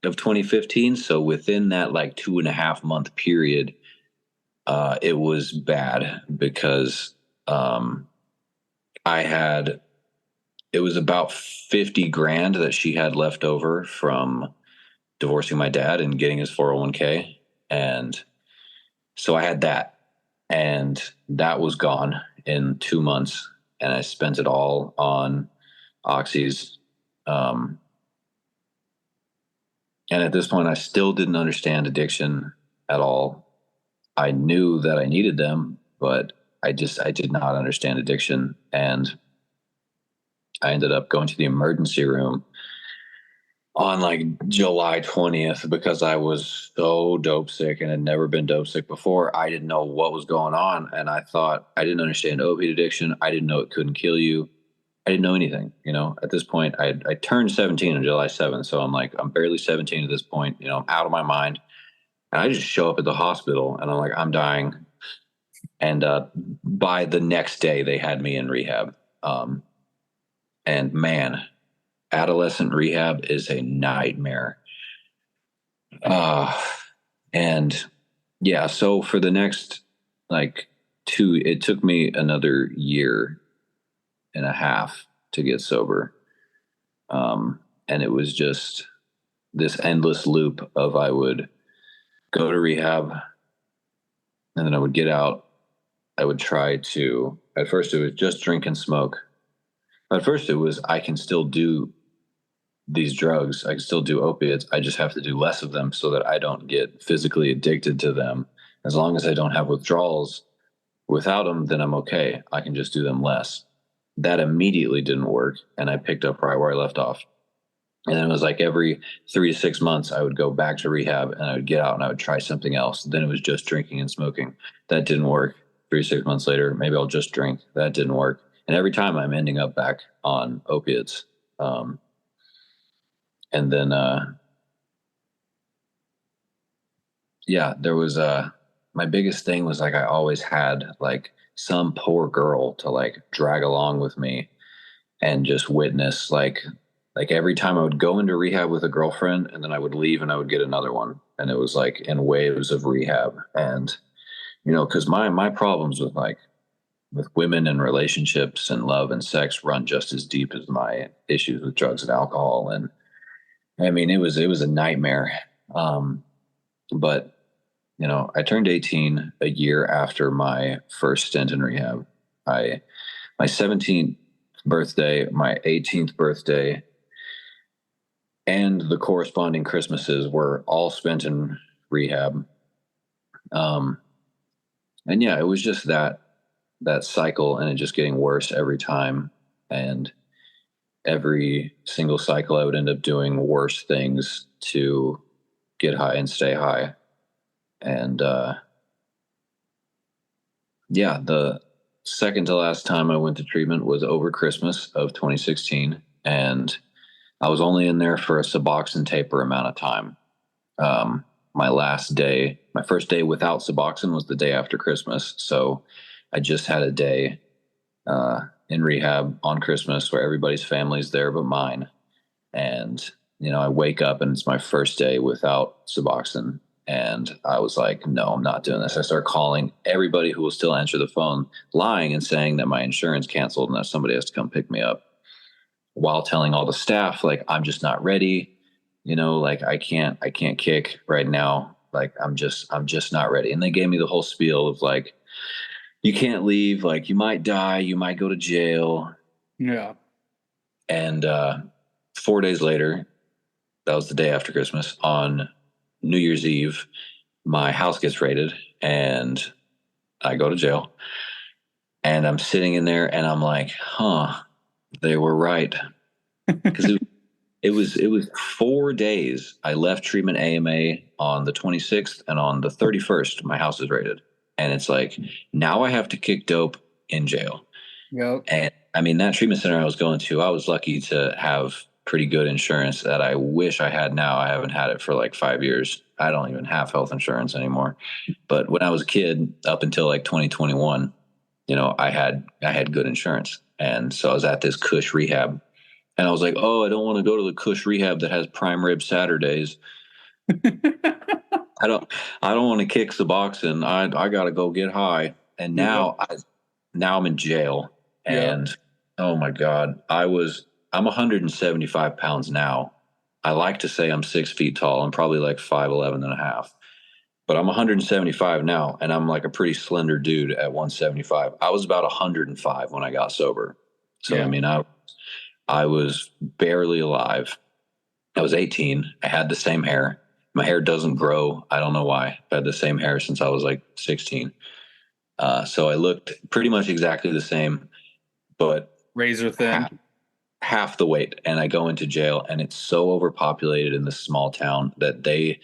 of 2015. So within that like 2.5 month period, it was bad because it was about 50 grand that she had left over from divorcing my dad and getting his 401k. And so I had that, and that was gone in 2 months. And I spent it all on oxys. And at this point, I still didn't understand addiction at all. I knew that I needed them, but I did not understand addiction. And I ended up going to the emergency room on like July 20th because I was so dope sick and had never been dope sick before. I didn't know what was going on. And I thought I didn't understand opiate addiction. I didn't know it couldn't kill you. I didn't know anything, at this point. I turned 17 on July 7th. So I'm like, I'm barely 17 at this point, I'm out of my mind. And I just show up at the hospital and I'm like, I'm dying. And by the next day they had me in rehab. And man, adolescent rehab is a nightmare. And yeah, so for the next it took me another year and a half to get sober. And it was just this endless loop of I would go to rehab and then I would get out. I would try to, at first it was just drink and smoke. At first it was, I can still do these drugs. I can still do opiates. I just have to do less of them so that I don't get physically addicted to them. As long as I don't have withdrawals without them, then I'm okay. I can just do them less. That immediately didn't work. And I picked up right where I left off. And then it was like every 3 to 6 months, I would go back to rehab and I would get out and I would try something else. Then it was just drinking and smoking. That didn't work. 3 to 6 months later, maybe I'll just drink. That didn't work. And every time I'm ending up back on opiates. And then, yeah, there was, my biggest thing was like, I always had like some poor girl to like drag along with me and just witness like every time I would go into rehab with a girlfriend and then I would leave and I would get another one. And it was like in waves of rehab. And, cause my problems with like, with women and relationships and love and sex run just as deep as my issues with drugs and alcohol. And I mean, it was a nightmare. But I turned 18 a year after my first stint in rehab. My 17th birthday, my 18th birthday, and the corresponding Christmases were all spent in rehab. Um, and yeah, it was just that cycle, and it just getting worse every time. And every single cycle, I would end up doing worse things to get high and stay high. And yeah, the second to last time I went to treatment was over Christmas of 2016, and I was only in there for a Suboxone taper amount of time. Um, my first day without Suboxone was the day after Christmas, so I just had a day in rehab on Christmas where everybody's family's there but mine. And, I wake up and it's my first day without Suboxone. And I was like, no, I'm not doing this. I start calling everybody who will still answer the phone, lying and saying that my insurance canceled and that somebody has to come pick me up, while telling all the staff, like, I'm just not ready. Like I can't kick right now. Like I'm just not ready. And they gave me the whole spiel of like, you can't leave. Like you might die. You might go to jail. Yeah. And 4 days later, that was the day after Christmas, on New Year's Eve, my house gets raided and I go to jail. And I'm sitting in there and I'm like, they were right. Because it was 4 days. I left treatment AMA on the 26th, and on the 31st, my house is raided. And it's like, now I have to kick dope in jail. Yep. And I mean, that treatment center I was going to, I was lucky to have pretty good insurance that I wish I had now. I haven't had it for like 5 years. I don't even have health insurance anymore. But when I was a kid, up until like 2021, I had good insurance. And so I was at this Cush rehab, and I was like, oh, I don't want to go to the Cush rehab that has prime rib Saturdays. I don't want to kick Suboxone. I got to go get high. And now I'm in jail. And oh my God, I'm 175 pounds now. I like to say I'm 6 feet tall. I'm probably like 5'11" and a half, but I'm 175 now. And I'm like a pretty slender dude at 175. I was about 105 when I got sober. So, I mean, I was barely alive. I was 18. I had the same hair. My hair doesn't grow. I don't know why. I had the same hair since I was like 16. So I looked pretty much exactly the same, but Razor thin. Half the weight. And I go into jail, and it's so overpopulated in this small town that they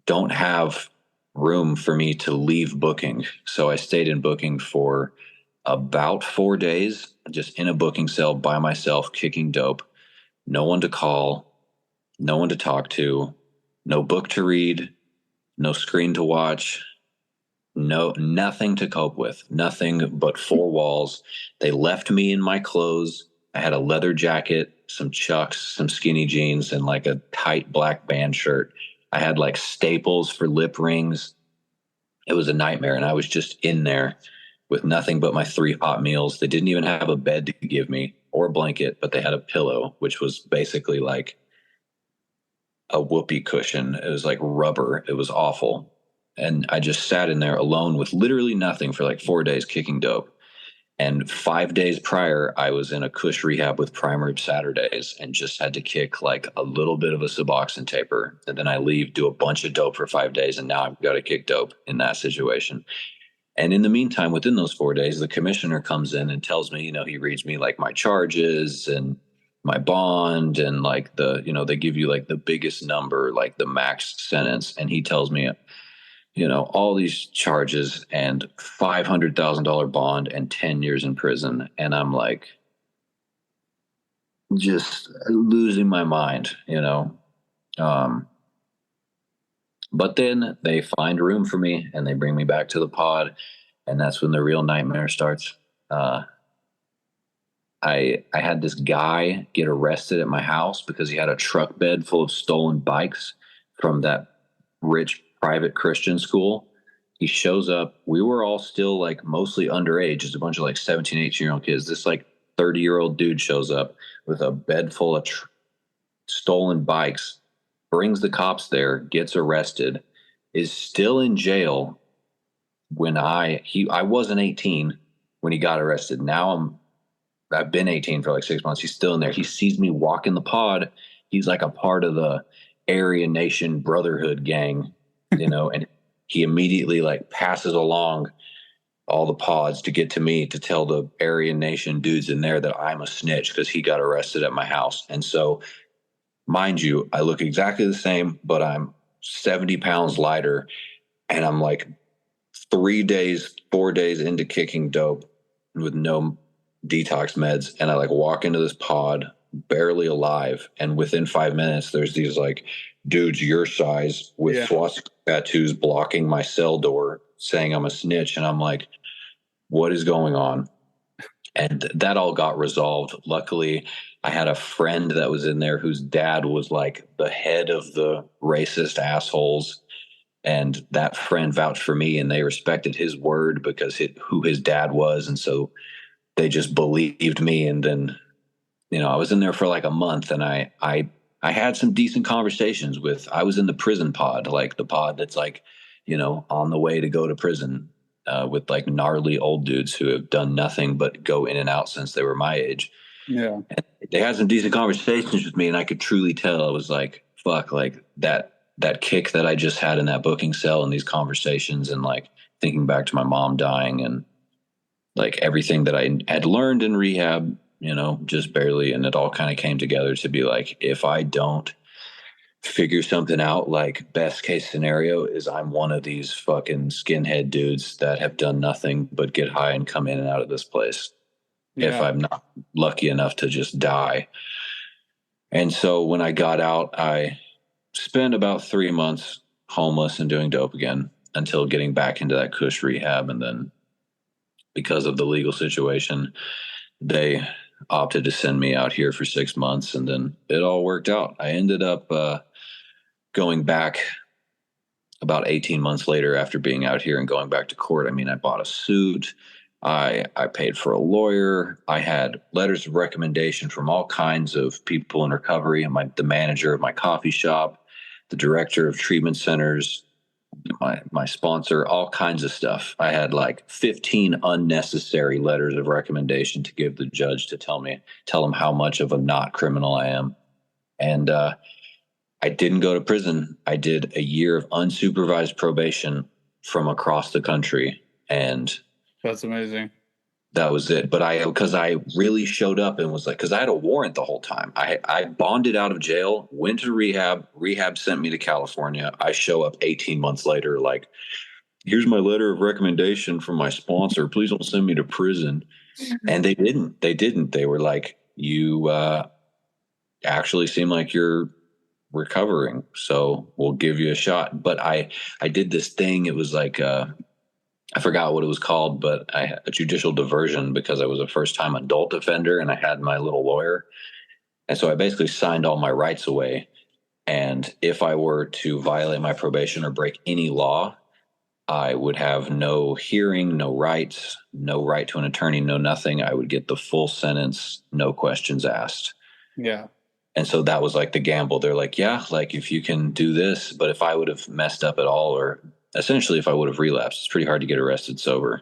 don't have room for me to leave booking. So I stayed in booking for about 4 days, just in a booking cell by myself, kicking dope. No one to call, no one to talk to, no book to read, no screen to watch, nothing to cope with, nothing but four walls. They left me in my clothes. I had a leather jacket, some Chucks, some skinny jeans, and like a tight black band shirt. I had like staples for lip rings. It was a nightmare. And I was just in there with nothing but my 3 hot meals. They didn't even have a bed to give me or a blanket, but they had a pillow, which was basically like a whoopee cushion. It was like rubber. It was awful. And I just sat in there alone with literally nothing for like 4 days kicking dope. And 5 days prior, I was in a Cush rehab with prime rib Saturdays and just had to kick like a little bit of a Suboxone taper. And then I leave, do a bunch of dope for 5 days. And now I've got to kick dope in that situation. And in the meantime, within those 4 days, the commissioner comes in and tells me, he reads me like my charges and my bond, and like they give you like the biggest number, like the max sentence. And he tells me, all these charges and $500,000 bond and 10 years in prison. And I'm like, just losing my mind, you know. Um, but then they find room for me and they bring me back to the pod, and that's when the real nightmare starts. Uh, I had this guy get arrested at my house because he had a truck bed full of stolen bikes from that rich private Christian school. He shows up. We were all still like mostly underage, just a bunch of like 17, 18-year-old kids. This like 30-year-old dude shows up with a bed full of stolen bikes, brings the cops there, gets arrested, is still in jail when I wasn't 18 when he got arrested. Now I've been 18 for like 6 months. He's still in there. He sees me walk in the pod. He's like a part of the Aryan Nation Brotherhood gang, you know, and he immediately like passes along all the pods to get to me to tell the Aryan Nation dudes in there that I'm a snitch because he got arrested at my house. And so, mind you, I look exactly the same, but I'm 70 pounds lighter. And I'm like 3 days, 4 days into kicking dope with no detox meds, and I like walk into this pod barely alive, and within 5 minutes there's these like dudes your size with swastika tattoos blocking my cell door saying I'm a snitch, and I'm like, what is going on? And that all got resolved. Luckily, I had a friend that was in there whose dad was like the head of the racist assholes, and that friend vouched for me and they respected his word because who his dad was, and so they just believed me. And then, you know, I was in there for like a month, and I had some decent conversations with. I was in the prison pod, like the pod that's like, you know, on the way to go to prison, with like gnarly old dudes who have done nothing but go in and out since they were my age. Yeah. And they had some decent conversations with me, and I could truly tell it was like, fuck, like that kick that I just had in that booking cell and these conversations, and like thinking back to my mom dying and like everything that I had learned in rehab, you know, just barely. And it all kind of came together to be like, if I don't figure something out, like best case scenario is I'm one of these fucking skinhead dudes that have done nothing but get high and come in and out of this place. If I'm not lucky enough to just die. And so when I got out, I spent about 3 months homeless and doing dope again until getting back into that Kush rehab. And then because of the legal situation, they opted to send me out here for 6 months, and then it all worked out. I ended up going back about 18 months later after being out here and going back to court. I mean, I bought a suit. I paid for a lawyer. I had letters of recommendation from all kinds of people in recovery, and the manager of my coffee shop, the director of treatment centers, my sponsor, all kinds of stuff. I had like 15 unnecessary letters of recommendation to give the judge to tell him how much of a not criminal I am. And I didn't go to prison. I did a year of unsupervised probation from across the country, and that's amazing. That was it. But because I really showed up and was like, because I had a warrant the whole time. I bonded out of jail, went to rehab. Rehab sent me to California. I show up 18 months later, like, here's my letter of recommendation from my sponsor. Please don't send me to prison. And they didn't. They didn't. They were like, you actually seem like you're recovering, so we'll give you a shot. But I did this thing. It was like I forgot what it was called, but I had a judicial diversion because I was a first-time adult offender and I had my little lawyer. And so I basically signed all my rights away. And if I were to violate my probation or break any law, I would have no hearing, no rights, no right to an attorney, no nothing. I would get the full sentence, no questions asked. Yeah. And so that was like the gamble. They're like, yeah, like if you can do this, but if I would have messed up at all, or essentially if I would have relapsed, it's pretty hard to get arrested sober.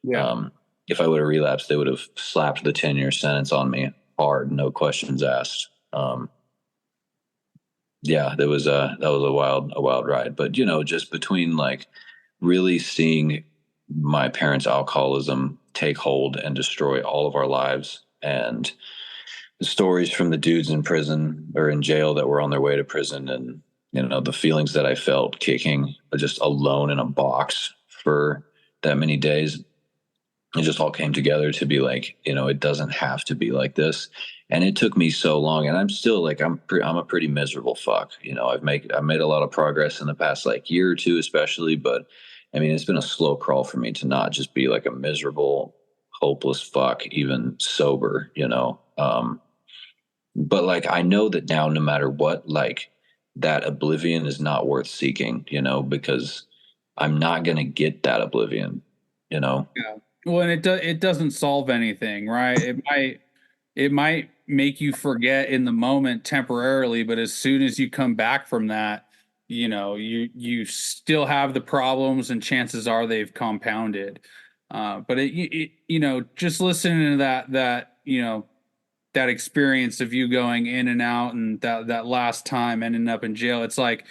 Yeah. If I would have relapsed, they would have slapped the 10-year sentence on me hard, no questions asked. Yeah, that was a wild ride. But, you know, just between like really seeing my parents' alcoholism take hold and destroy all of our lives, and the stories from the dudes in prison or in jail that were on their way to prison, and, you know, the feelings that I felt kicking just alone in a box for that many days. it just all came together to be like, it doesn't have to be like this. And it took me so long, and I'm still like, I'm a pretty miserable fuck. I've made a lot of progress in the past like year or two, especially, but I mean, it's been a slow crawl for me to not just be like a miserable, hopeless fuck, even sober. But like, I know that now, no matter what, like that oblivion is not worth seeking, because I'm not going to get that oblivion, you know? Yeah. Well, and it doesn't solve anything, right? It might make you forget in the moment temporarily, but as soon as you come back from that, you still have the problems, and chances are they've compounded. But just listening to that experience of you going in and out, and that last time ending up in jail, it's like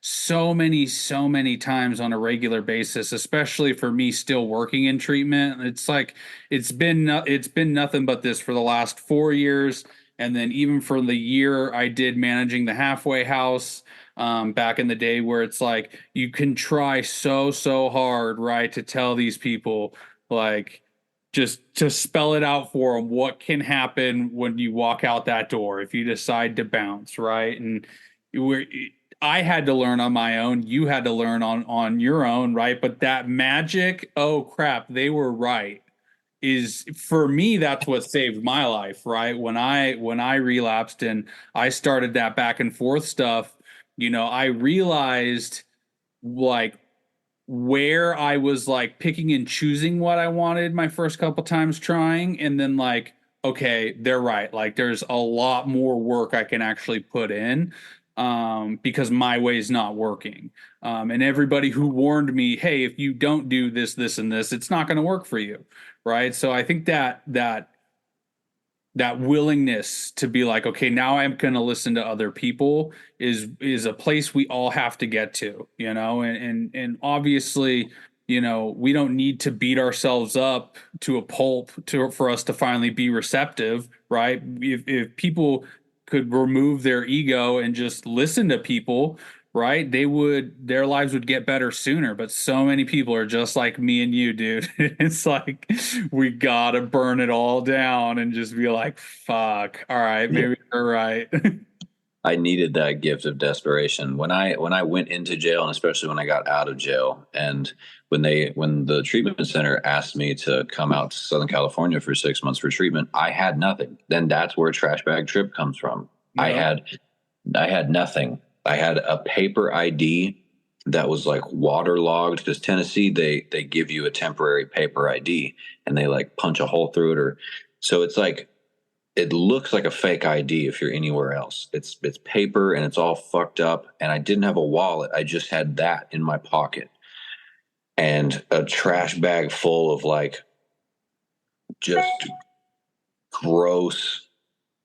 so many times on a regular basis, especially for me still working in treatment. It's like it's been nothing but this for the last 4 years. And then even for the year I did managing the halfway house, back in the day, where it's like you can try so hard, right, to tell these people, like, just to spell it out for them, what can happen when you walk out that door if you decide to bounce, right? And we're I had to learn on my own, you had to learn on your own, right? But that magic, oh crap, they were right, is for me, that's what saved my life, right? When I relapsed and I started that back and forth stuff, I realized, like, where I was like picking and choosing what I wanted my first couple times trying, and then like, okay, they're right. Like, there's a lot more work I can actually put in, because my way's not working. And everybody who warned me, hey, if you don't do this, this, and this, it's not going to work for you, right? So I think that willingness to be like, okay, now I'm going to listen to other people is a place we all have to get to, and obviously, we don't need to beat ourselves up to a pulp for us to finally be receptive, right? If people could remove their ego and just listen to people, right, their lives would get better sooner. But so many people are just like me and you, dude. It's like we gotta burn it all down and just be like, fuck, all right, Yeah. maybe you're right. I needed that gift of desperation when I went into jail, and especially when I got out of jail. And when the treatment center asked me to come out to Southern California for 6 months for treatment, I had nothing. Then that's where Trash Bag Trip comes from. I Yeah. had I had nothing. I had a paper ID that was like waterlogged, because Tennessee, they give you a temporary paper ID, and they like punch a hole through it, or so it's like it looks like a fake ID if you're anywhere else. It's paper, and it's all fucked up. And I didn't have a wallet. I just had that in my pocket, and a trash bag full of like just gross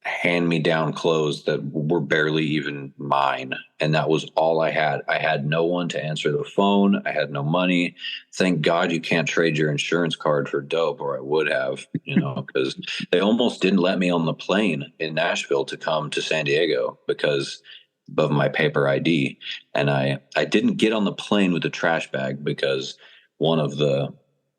hand-me-down clothes that were barely even mine. And that was all I had. I had no one to answer the phone. I had no money. Thank God you can't trade your insurance card for dope, or I would have, because they almost didn't let me on the plane in Nashville to come to San Diego because of my paper ID. And I didn't get on the plane with a trash bag because one of the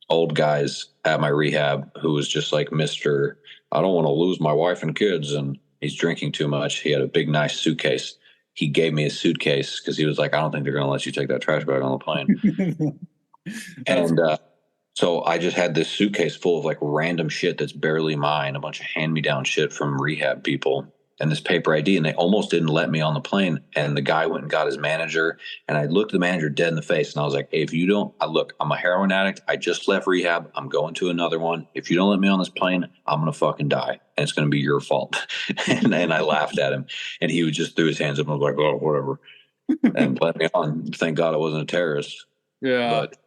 old guys at my rehab, who was just like, Mr. I don't want to lose my wife and kids, and he's drinking too much. He had a big, nice suitcase. He gave me a suitcase because he was like, I don't think they're going to let you take that trash bag on the plane. That's And so I just had this suitcase full of like random shit that's barely mine, a bunch of hand-me-down shit from rehab people, and this paper ID, and they almost didn't let me on the plane. And the guy went and got his manager, and I looked the manager dead in the face, and I was like, hey, if you don't, look, I'm a heroin addict. I just left rehab. I'm going to another one. If you don't let me on this plane, I'm going to fucking die, and it's going to be your fault. And I laughed at him, and he would just threw his hands up and was like, oh, whatever, and let me on. Thank God I wasn't a terrorist. yeah. But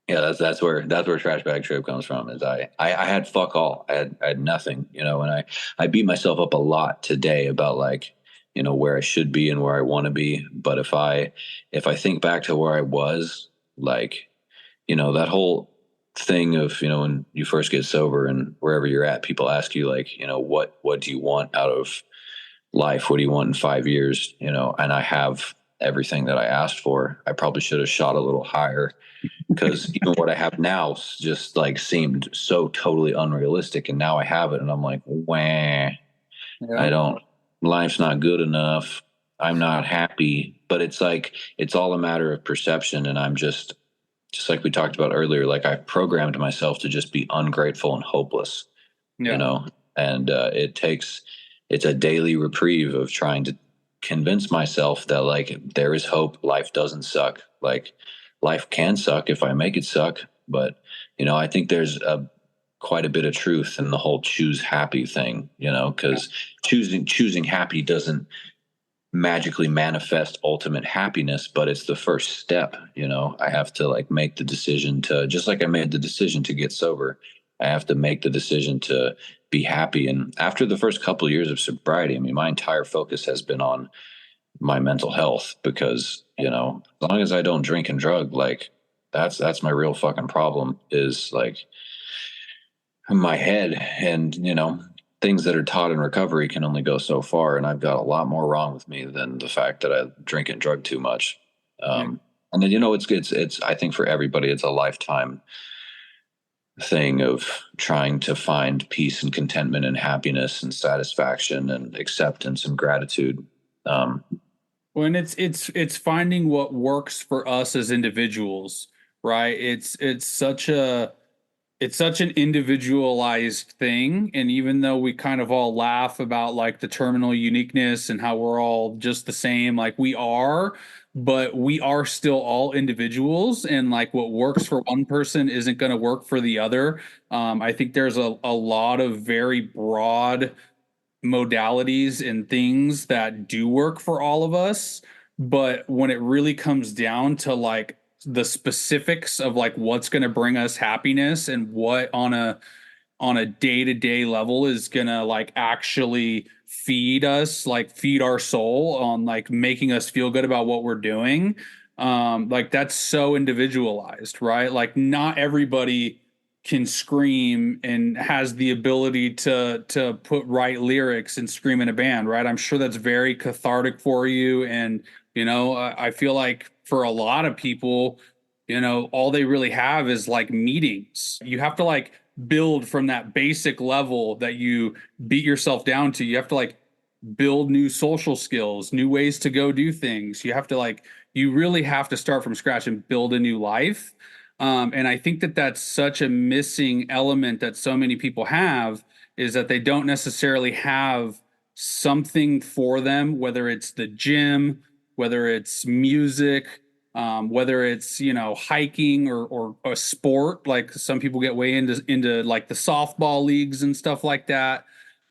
yeah, that's where Trash Bag Trip comes from. Is I had fuck all. I had nothing, and I beat myself up a lot today about like, where I should be and where I want to be. But if I think back to where I was, like, that whole thing of, when you first get sober and wherever you're at, people ask you like, what do you want out of life? What do you want in 5 years? And I have everything that I asked for. I probably should have shot a little higher, because even what I have now just like seemed so totally unrealistic. And now I have it and I'm like, wah, I Yeah. don't, life's not good enough. I'm not happy. But it's like, it's all a matter of perception. And I'm just like we talked about earlier, like I've programmed myself to just be ungrateful and hopeless, you Yeah. know, and it's a daily reprieve of trying to convince myself that like there is hope. Life doesn't suck. Like life can suck if I make it suck. But, I think there's quite a bit of truth in the whole choose happy thing, because choosing happy doesn't magically manifest ultimate happiness, but it's the first step. I have to like make the decision to, just like I made the decision to get sober, I have to make the decision to be happy. And after the first couple of years of sobriety, I mean, my entire focus has been on my mental health, because as long as I don't drink and drug, like that's my real fucking problem, is like my head. And things that are taught in recovery can only go so far, and I've got a lot more wrong with me than the fact that I drink and drug too much. Yeah. And then it's I think for everybody it's a lifetime thing of trying to find peace and contentment and happiness and satisfaction and acceptance and gratitude. When it's finding what works for us as individuals, right? It's such an individualized thing. And even though we kind of all laugh about like the terminal uniqueness and how we're all just the same, like we are, but we are still all individuals. And like what works for one person isn't going to work for the other. I think there's a lot of very broad modalities and things that do work for all of us. But when it really comes down to like the specifics of like what's going to bring us happiness and what on a day-to-day level is going to like actually feed us, like feed our soul on like making us feel good about what we're doing, like that's so individualized, right? Like not everybody can scream and has the ability to put right lyrics and scream in a band, right? I'm sure that's very cathartic for you. And I feel like for a lot of people, all they really have is like meetings. You have to like build from that basic level that you beat yourself down to. You have to like build new social skills, new ways to go do things. You really have to start from scratch and build a new life. And I think that that's such a missing element that so many people have, is that they don't necessarily have something for them, whether it's the gym, whether it's music, whether it's hiking or a sport. Like some people get way into like the softball leagues and stuff like that.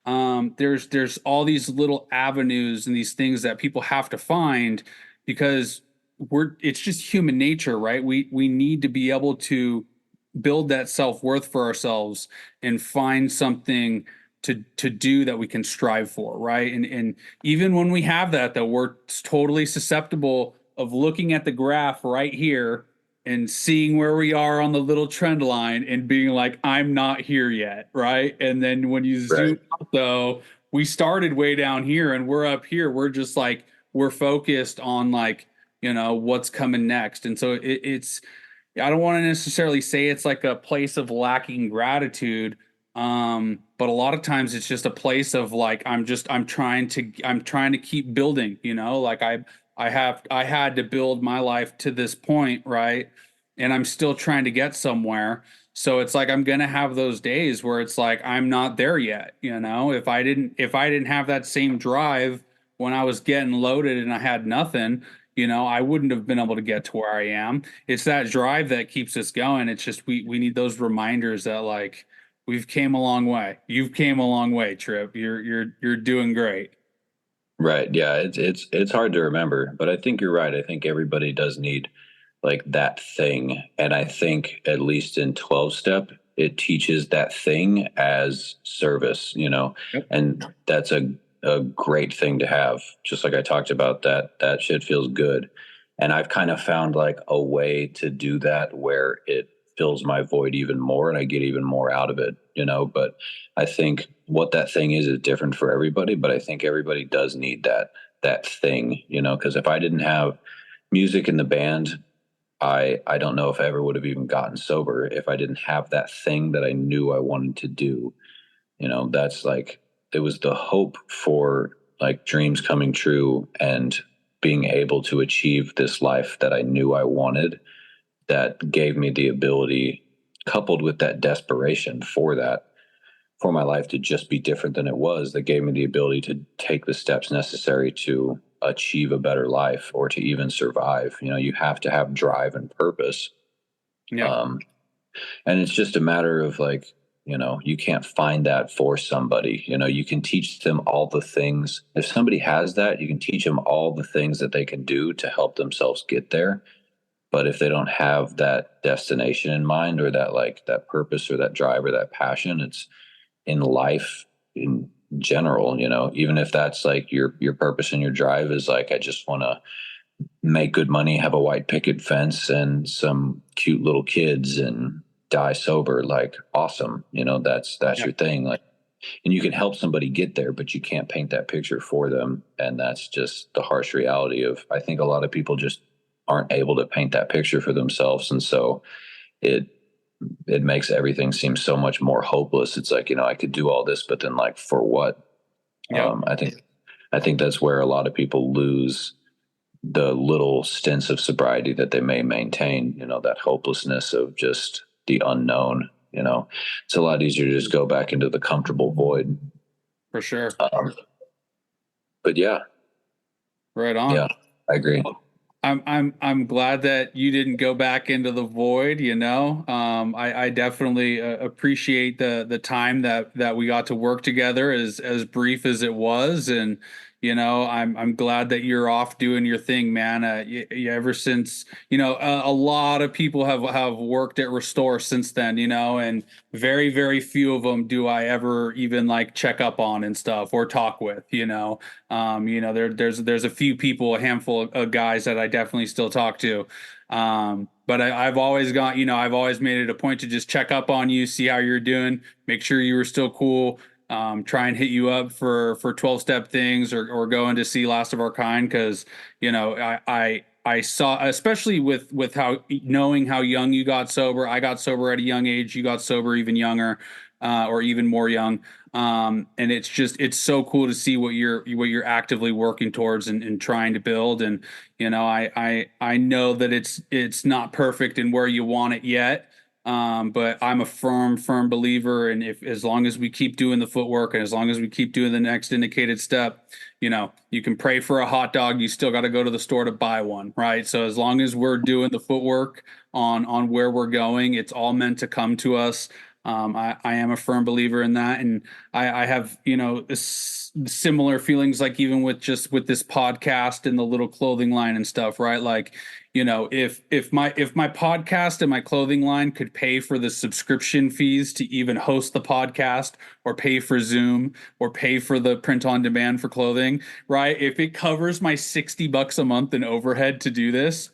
There's all these little avenues and these things that people have to find, because it's just human nature, right? We need to be able to build that self-worth for ourselves and find something to do that we can strive for, right? And even when we have that, though, we're totally susceptible of looking at the graph right here and seeing where we are on the little trend line and being like, I'm not here yet, right? And then when you Right. zoom out, though, we started way down here and we're up here. We're just like, we're focused on like, what's coming next. And so it's, I don't want to necessarily say it's like a place of lacking gratitude. But a lot of times it's just a place of like, I'm trying to keep building, like I had to build my life to this point, right? And I'm still trying to get somewhere. So it's like I'm gonna have those days where it's like I'm not there yet, If I didn't have that same drive when I was getting loaded and I had nothing, I wouldn't have been able to get to where I am. It's that drive that keeps us going. It's just we need those reminders that like we've came a long way. You've came a long way, Tripp. You're doing great. Right. Yeah. It's hard to remember, but I think you're right. I think everybody does need like that thing. And I think at least in 12 step, it teaches that thing as service, Yep. and that's a great thing to have. Just like I talked about, that shit feels good. And I've kind of found like a way to do that where it fills my void even more and I get even more out of it, but I think what that thing is different for everybody, but I think everybody does need that that thing, you know, because if I didn't have music in the band, I don't know if I ever would have even gotten sober if I didn't have that thing that I knew I wanted to do. You know, that's like, it was the hope for like dreams coming true and being able to achieve this life that I knew I wanted, that gave me the ability, coupled with that desperation for that, for my life to just be different than it was, that gave me the ability to take the steps necessary to achieve a better life or to even survive. You know, you have to have drive and purpose. Yeah. Um, and it's just a matter of like, you know, you can't find that for somebody. You know, you can teach them all the things. If somebody has that, you can teach them all the things that they can do to help themselves get there. But if they don't have that destination in mind, or that like that purpose or that drive or that passion, it's in life in general, you know, even if that's like your purpose and your drive is like, I just want to make good money, have a white picket fence and some cute little kids and die sober, like awesome, you know, that's Yeah. your thing. Like, and you can help somebody get there, but you can't paint that picture for them. And that's just the harsh reality of, I think a lot of people just aren't able to paint that picture for themselves. And so it it makes everything seem so much more hopeless. It's like, you know, I could do all this, but then like for what? Yep. I think that's where a lot of people lose the little stints of sobriety that they may maintain, you know, that hopelessness of just the unknown. You know, it's a lot easier to just go back into the comfortable void. For sure. But yeah, Right yeah, on. I agree. I'm glad that you didn't go back into the void, you know. I definitely appreciate the time that we got to work together, as brief as it was. And you know, I'm glad that you're off doing your thing, man. Ever since, you know, a lot of people have worked at Restore since then, you know, and very few of them do I ever even like check up on and stuff or talk with, you know. You know, there's a few people, a handful of guys that I definitely still talk to. But I've always got, you know, I've always made it a point to just check up on you, see how you're doing, make sure you were still cool. Try and hit you up for 12 step things, or going to see Last of Our Kind, because you know I saw, especially with how, knowing how young you got sober. I got sober at a young age. You got sober even younger, or even more young. And it's so cool to see what you're actively working towards, and trying to build. And you know, I know that it's not perfect in where you want it yet. But I'm a firm believer, and if as long as we keep doing the footwork, and as long as we keep doing the next indicated step, you know, you can pray for a hot dog, you still got to go to the store to buy one, right? So as long as we're doing the footwork on where we're going, it's all meant to come to us. I am a firm believer in that, and I have, you know, similar feelings, like even with this podcast and the little clothing line and stuff, right? Like, you know, if my podcast and my clothing line could pay for the subscription fees to even host the podcast, or pay for Zoom, or pay for the print on demand for clothing, right? If it covers my $60 a month in overhead to do this,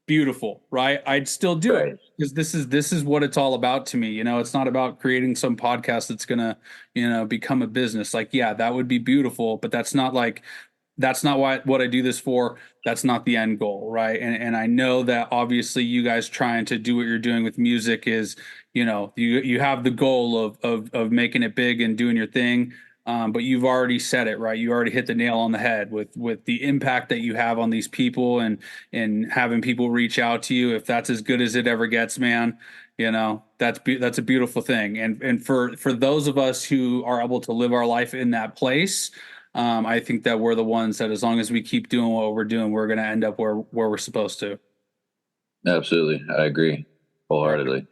beautiful, right? I'd still do it, Right. because this is what it's all about to me. You know, it's not about creating some podcast that's gonna, you know, become a business. Like, yeah, that would be beautiful, but that's not what I do this for. That's not the end goal, right? And I know that obviously you guys trying to do what you're doing with music is, you know, you have the goal of making it big and doing your thing. But you've already said it, right? You already hit the nail on the head with the impact that you have on these people, and having people reach out to you. If that's as good as it ever gets, man, you know, that's a beautiful thing. And for those of us who are able to live our life in that place, I think that we're the ones that, as long as we keep doing what we're doing, we're going to end up where we're supposed to. Absolutely. I agree wholeheartedly.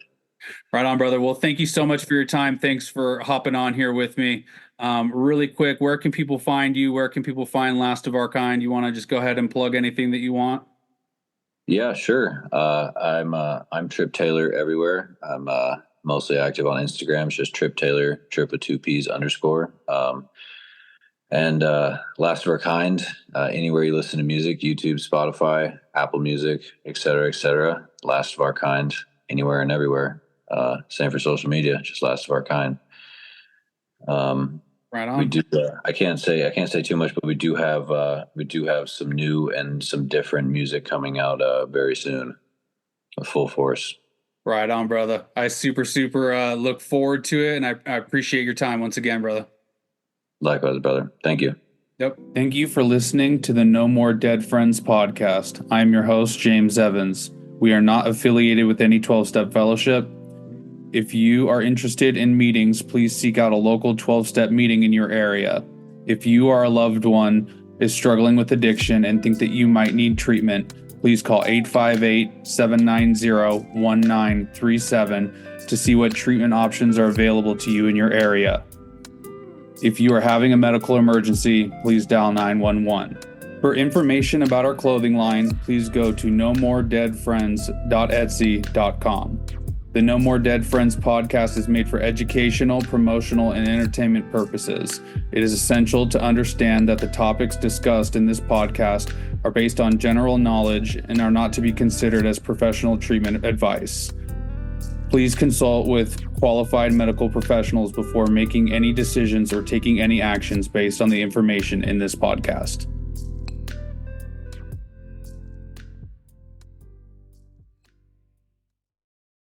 Right on, brother. Well, thank you so much for your time. Thanks for hopping on here with me. Really quick, where can people find you? Where can people find Last of Our Kind? You want to just go ahead and plug anything that you want? Yeah, sure. I'm Tripp Taylor everywhere. I'm mostly active on Instagram. It's just Tripp Taylor, Tripp with two P's underscore. And Last of Our Kind, anywhere you listen to music, YouTube, Spotify, Apple Music, et cetera, et cetera. Last of Our Kind, anywhere and everywhere. Same for social media, just Last of Our Kind. Um, Right We on. do. I can't say too much, but we do have some new and some different music coming out very soon, a full force. Right on, brother. I super look forward to it, and I appreciate your time once again, brother. Likewise, brother. Thank you. Yep. Thank you for listening to the No More Dead Friends podcast. I'm your host, James Evans. We are not affiliated with any 12-step fellowship. If you are interested in meetings, please seek out a local 12-step meeting in your area. If you or a loved one is struggling with addiction and think that you might need treatment, please call 858-790-1937 to see what treatment options are available to you in your area. If you are having a medical emergency, please dial 911. For information about our clothing line, please go to nomoredeadfriends.etsy.com. The No More Dead Friends podcast is made for educational, promotional, and entertainment purposes. It is essential to understand that the topics discussed in this podcast are based on general knowledge and are not to be considered as professional treatment advice. Please consult with qualified medical professionals before making any decisions or taking any actions based on the information in this podcast.